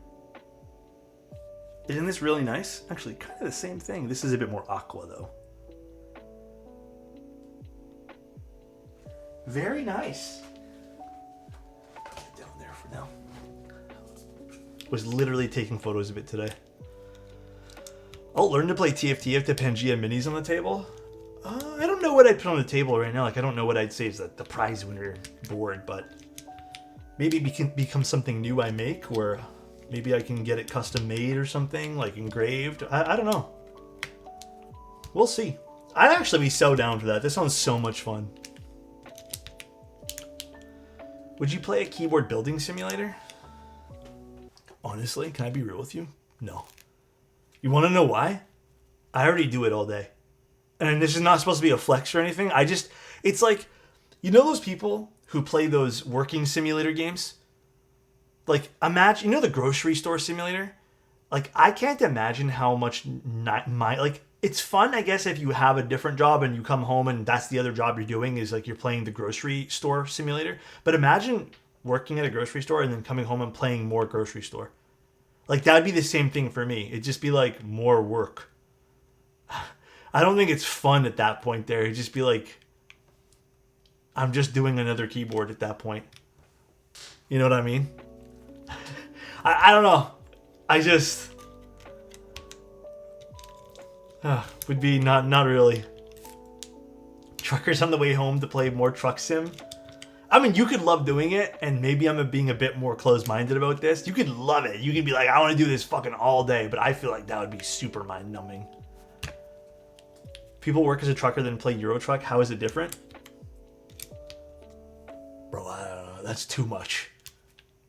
Isn't this really nice? Actually, kind of the same thing. This is a bit more aqua, though. Very nice. Put it down there for now. Was literally taking photos of it today. I'll learn to play TFT if the Pangea Minis on the table. I don't know what I'd put on the table right now. Like, I don't know what I'd say is the prize winner board, but maybe it can become something new I make, or Maybe I can get it custom made or something, like engraved. I don't know. We'll see. I'd actually be so down for that. This sounds so much fun. Would you play a keyboard building simulator? Honestly, can I be real with you? No. You want to know why? I already do it all day. And this is not supposed to be a flex or anything. It's like, you know those people who play those working simulator games? Like, imagine, you know the grocery store simulator? Like, I can't imagine how much it's fun, I guess, if you have a different job and you come home and that's the other job you're doing is like you're playing the grocery store simulator. But imagine working at a grocery store and then coming home and playing more grocery store. Like, that would be the same thing for me. It'd just be like more work. I don't think it's fun at that point there. It'd just be like, I'm just doing another keyboard at that point. You know what I mean? I don't know. I just... would be not really. Truckers on the way home to play more truck sim. I mean, you could love doing it, and maybe I'm being a bit more closed-minded about this. You could love it. You could be like, I want to do this fucking all day, but I feel like that would be super mind-numbing. People work as a trucker then play Euro Truck. How is it different? Bro, I don't know. That's too much.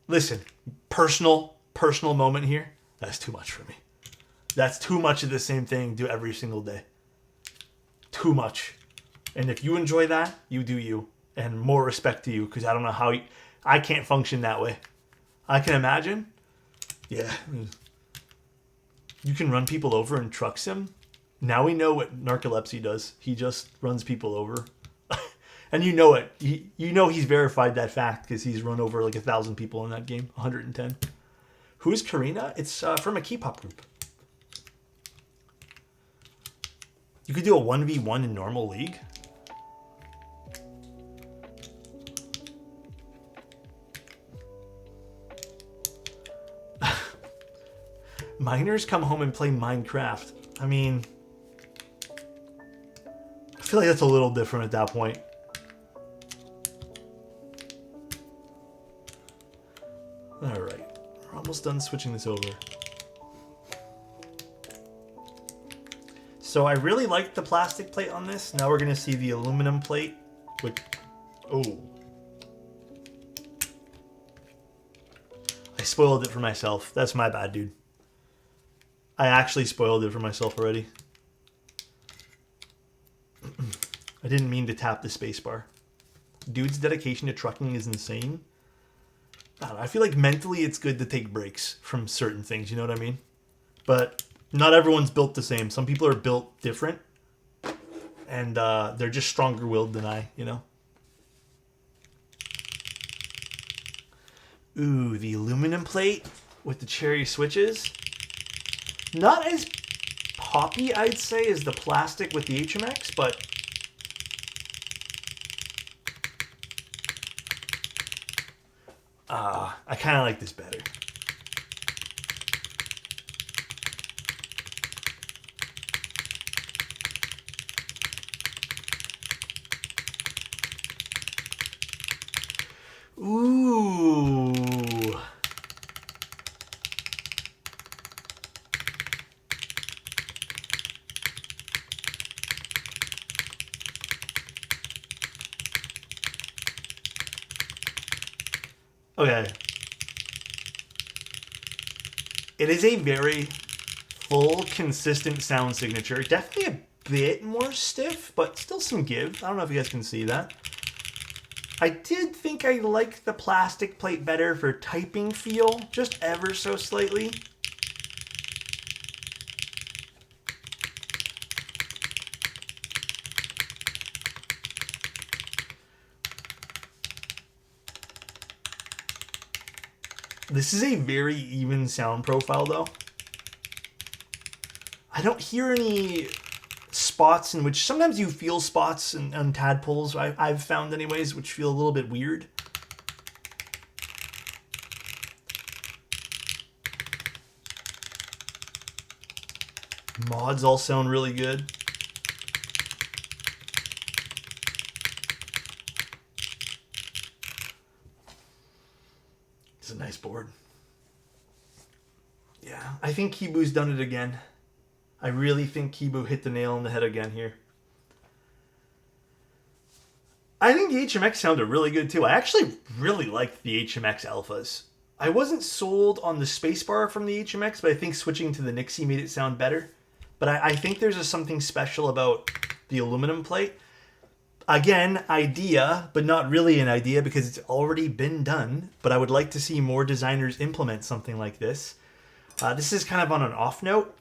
Listen, personal moment here. That's too much for me. That's too much of the same thing do every single day. Too much. And if you enjoy that, you do you. And more respect to you, because I don't know how I can't function that way. I can imagine. Yeah. You can run people over in truck sim. Now we know what narcolepsy does. He just runs people over. And you know it. You know he's verified that fact because he's run over like 1,000 people in that game. 110. Who is Karina? It's from a K-pop group. You could do a 1v1 in normal league. Miners come home and play Minecraft. I mean, I feel like that's a little different at that point. Alright, we're almost done switching this over. So I really like the plastic plate on this. Now we're going to see the aluminum plate. Which, oh. I spoiled it for myself. That's my bad, dude. I actually spoiled it for myself already. I didn't mean to tap the spacebar. Dude's dedication to trucking is insane. I don't know, I feel like mentally it's good to take breaks from certain things, you know what I mean? But not everyone's built the same. Some people are built different. And they're just stronger willed than I, you know? Ooh, the aluminum plate with the cherry switches. Not as poppy, I'd say, as the plastic with the HMX, but I kind of like this better. Ooh. Okay. It is a very full, consistent sound signature. Definitely a bit more stiff, but still some give. I don't know if you guys can see that. I did think I liked the plastic plate better for typing feel, just ever so slightly. This is a very even sound profile, though. I don't hear any spots in which... Sometimes you feel spots on tadpoles, I've found anyways, which feel a little bit weird. Mods all sound really good. It's a nice board. Yeah, I think Kibu's done it again. I really think Kibu hit the nail on the head again here. I think the HMX sounded really good too. I actually really liked the HMX alphas. I wasn't sold on the spacebar from the HMX, but I think switching to the Nixie made it sound better. But I think there's something special about the aluminum plate. Again, idea, but not really an idea because it's already been done. But I would like to see more designers implement something like this. This is kind of on an off note.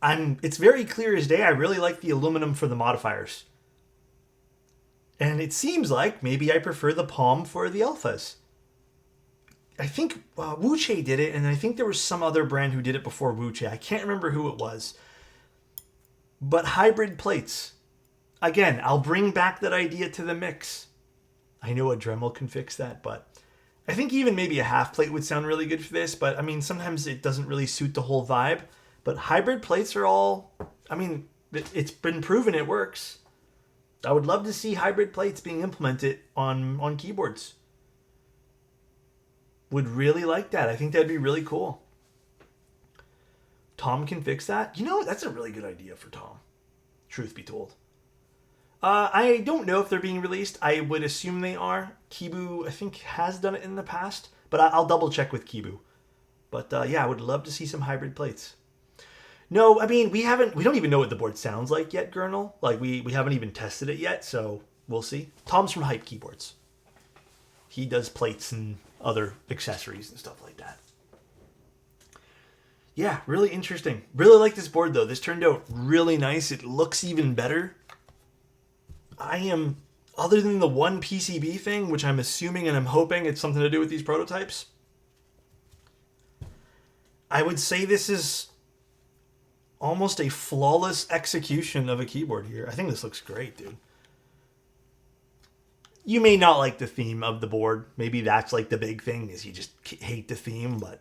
It's very clear as day. I really like the aluminum for the modifiers. And it seems like maybe I prefer the palm for the alphas. I think Wuche did it, and I think there was some other brand who did it before Wuche. I can't remember who it was. But hybrid plates. Again, I'll bring back that idea to the mix. I know a Dremel can fix that, but I think even maybe a half plate would sound really good for this. But I mean, sometimes it doesn't really suit the whole vibe. But hybrid plates are all, I mean, it's been proven it works. I would love to see hybrid plates being implemented on keyboards. Would really like that. I think that'd be really cool. Tom can fix that. You know, that's a really good idea for Tom. Truth be told. I don't know if they're being released. I would assume they are. Kibu, I think, has done it in the past. But I'll double check with Kibu. But yeah, I would love to see some hybrid plates. No, I mean, we don't even know what the board sounds like yet, Gurnal. Like, we haven't even tested it yet, so we'll see. Tom's from Hype Keyboards. He does plates and other accessories and stuff like that. Yeah, really interesting. Really like this board, though. This turned out really nice. It looks even better. Other than the one PCB thing, which I'm assuming and I'm hoping it's something to do with these prototypes, I would say this is almost a flawless execution of a keyboard here. I think this looks great, dude. You may not like the theme of the board. Maybe that's like the big thing, is you just hate the theme, but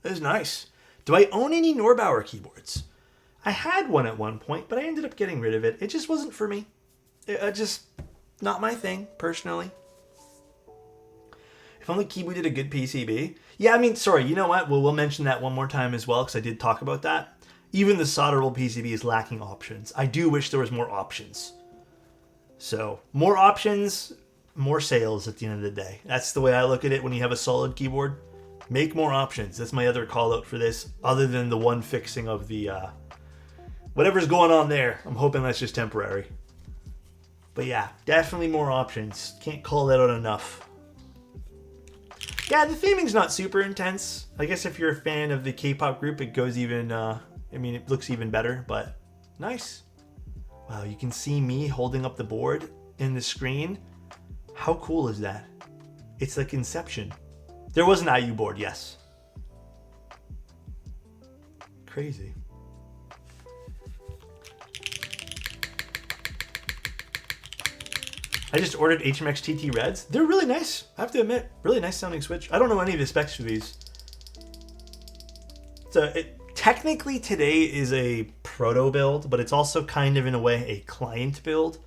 it is nice. Do I own any Norbauer keyboards? I had one at one point, but I ended up getting rid of it. It just wasn't for me. Just not my thing, personally. If only Kibu did a good PCB. Yeah, I mean, sorry, you know what? We'll mention that one more time as well, because I did talk about that. Even the solderable PCB is lacking options. I do wish there was more options. So, more options, more sales at the end of the day. That's the way I look at it when you have a solid keyboard. Make more options. That's my other call out for this, other than the one fixing of the whatever's going on there. I'm hoping that's just temporary. But yeah, definitely more options. Can't call that out enough. Yeah, the theming's not super intense. I guess if you're a fan of the K-pop group, it goes even, it looks even better, but nice. Wow, you can see me holding up the board in the screen. How cool is that? It's like Inception. There was an IU board, yes. Crazy. I just ordered HMX TT Reds. They're really nice, I have to admit. Really nice sounding switch. I don't know any of the specs for these. So technically today is a proto build, but it's also kind of in a way a client build.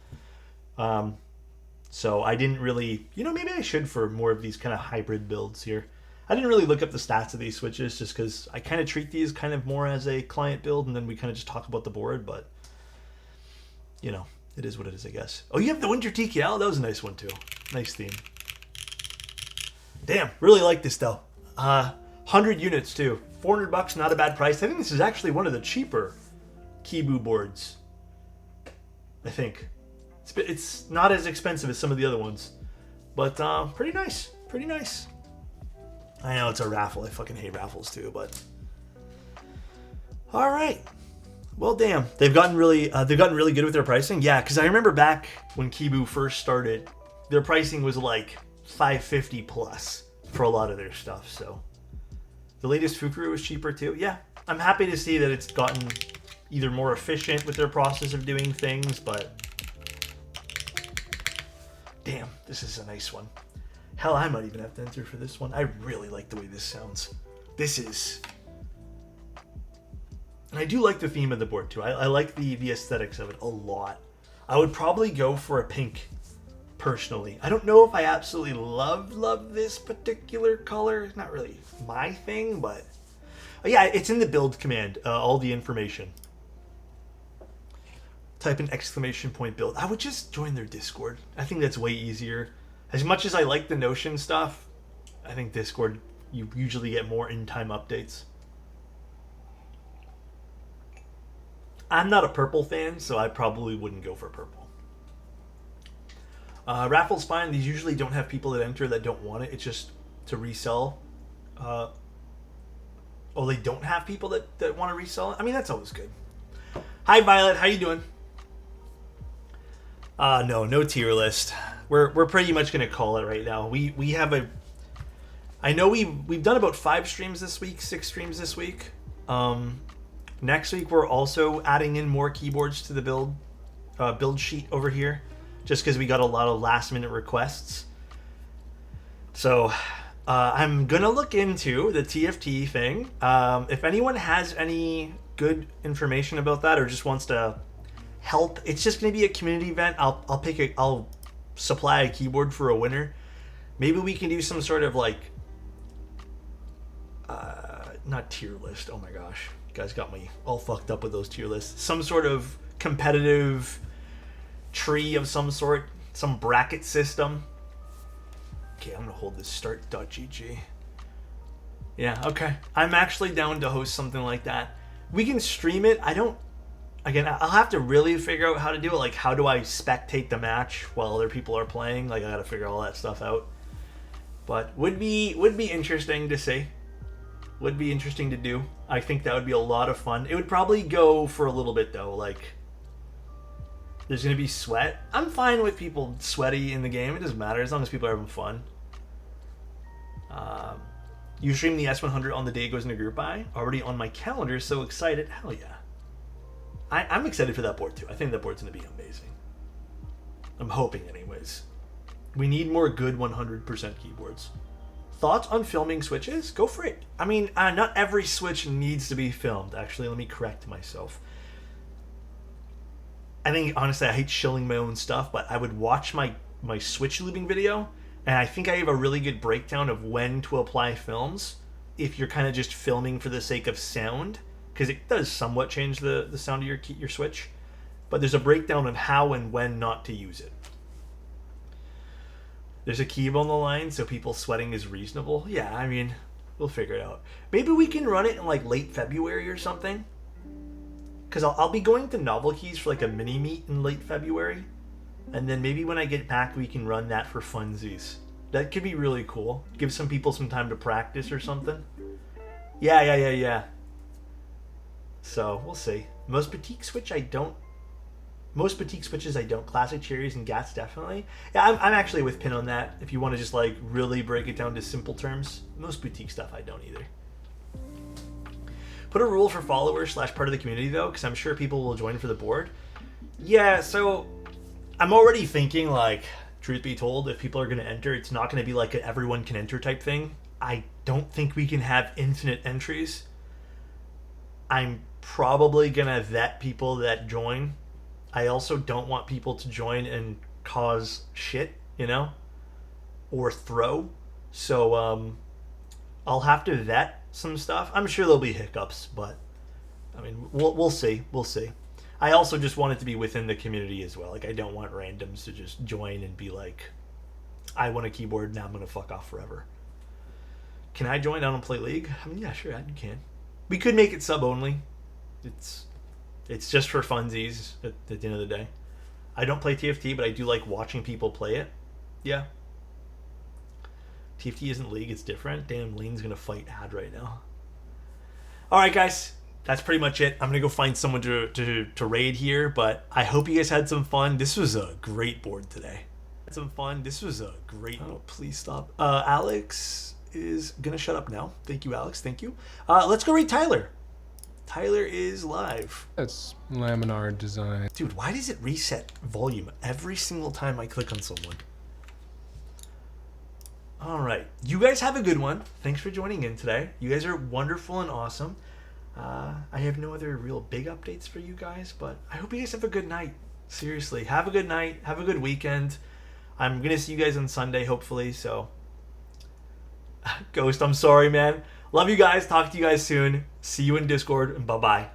So I didn't really, maybe I should for more of these kind of hybrid builds here. I didn't really look up the stats of these switches just because I kind of treat these kind of more as a client build, and then we kind of just talk about the board, but it is what it is, I guess. Oh, you have the Winter TKL? That was a nice one too. Nice theme. Damn, really like this though. 100 units too. $400, not a bad price. I think this is actually one of the cheaper Kibu boards. I think. It's not as expensive as some of the other ones. But pretty nice. Pretty nice. I know it's a raffle. I fucking hate raffles too, but alright. Well, damn. They've gotten really good with their pricing. Yeah, because I remember back when Kibu first started, their pricing was like $550 plus for a lot of their stuff. So the latest Fukuru was cheaper too. Yeah, I'm happy to see that it's gotten either more efficient with their process of doing things, but damn, this is a nice one. Hell, I might even have to enter for this one. I really like the way this sounds. And I do like the theme of the board too. I like the aesthetics of it a lot. I would probably go for a pink, personally. I don't know if I absolutely love this particular color. It's not really my thing, but Yeah, it's in the build command, all the information. Type in ! build. I would just join their Discord. I think that's way easier. As much as I like the Notion stuff, I think Discord, you usually get more in-time updates. I'm not a purple fan, so I probably wouldn't go for purple. Raffle's fine. These usually don't have people that enter that don't want it. It's just to resell. Oh, they don't have people that want to resell it? I mean, that's always good. Hi, Violet. How you doing? No tier list. We're pretty much going to call it right now. We have a... I know we've done about 5 streams this week, 6 streams this week. Next week, we're also adding in more keyboards to the build sheet over here, just because we got a lot of last-minute requests. So... I'm gonna look into the TFT thing. If anyone has any good information about that or just wants to help, it's just gonna be a community event. I'll supply a keyboard for a winner. Maybe we can do some sort of like not tier list. Oh my gosh, you guys got me all fucked up with those tier lists. Some sort of competitive tree of some sort, some bracket system. Okay, I'm gonna hold this start.gg. Yeah, okay. I'm actually down to host something like that. We can stream it. Again, I'll have to really figure out how to do it. Like, how do I spectate the match while other people are playing? Like, I gotta figure all that stuff out. But would be interesting to see. Would be interesting to do. I think that would be a lot of fun. It would probably go for a little bit though. Like, there's gonna be sweat. I'm fine with people sweaty in the game. It doesn't matter as long as people are having fun. You stream the S100 on the day it goes into group buy. Already on my calendar, so excited. Hell yeah. I'm excited for that board too. I think that board's gonna be amazing. I'm hoping anyways. We need more good 100% keyboards. Thoughts on filming switches? Go for it. I mean, not every switch needs to be filmed. Actually, let me correct myself. I think, honestly, I hate shilling my own stuff, but I would watch my switch looping video, and I think I have a really good breakdown of when to apply films if you're kind of just filming for the sake of sound, because it does somewhat change the sound of your switch, but there's a breakdown on how and when not to use it. There's a keyboard on the line, so people sweating is reasonable. Yeah, I mean, we'll figure it out. Maybe we can run it in like late February or something. Because I'll be going to Novel Keys for like a mini meet in late February. And then maybe when I get back, we can run that for funsies. That could be really cool. Give some people some time to practice or something. Yeah. So, we'll see. Most boutique switches I don't. Classic cherries and gats definitely. Yeah, I'm actually with Pin on that. If you want to just like really break it down to simple terms. Most boutique stuff I don't either. Put a rule for followers / part of the community though, because I'm sure people will join for the board. Yeah, so I'm already thinking like, truth be told, if people are going to enter, it's not going to be like an everyone can enter type thing. I don't think we can have infinite entries. I'm probably going to vet people that join. I also don't want people to join and cause shit, or throw. So I'll have to vet some stuff. I'm sure there'll be hiccups, but I mean, we'll see. We'll see. I also just want it to be within the community as well. Like, I don't want randoms to just join and be like, I want a keyboard, now I'm going to fuck off forever. Can I join? I don't play League? I mean, yeah, sure, you can. We could make it sub only. It's just for funsies at the end of the day. I don't play TFT, but I do like watching people play it. Yeah. TFT isn't League, it's different. Damn, Lean's gonna fight Ad right now. Alright guys, that's pretty much it. I'm gonna go find someone to raid here, but I hope you guys had some fun. This was a great board today. Oh, please stop. Alex is gonna shut up now. Thank you, Alex. Thank you. Let's go raid Tyler. Tyler is live. That's laminar design. Dude, why does it reset volume every single time I click on someone? All right. You guys have a good one. Thanks for joining in today. You guys are wonderful and awesome. I have no other real big updates for you guys, but I hope you guys have a good night. Seriously, have a good night. Have a good weekend. I'm going to see you guys on Sunday, hopefully, so... Ghost, I'm sorry, man. Love you guys. Talk to you guys soon. See you in Discord, and bye-bye.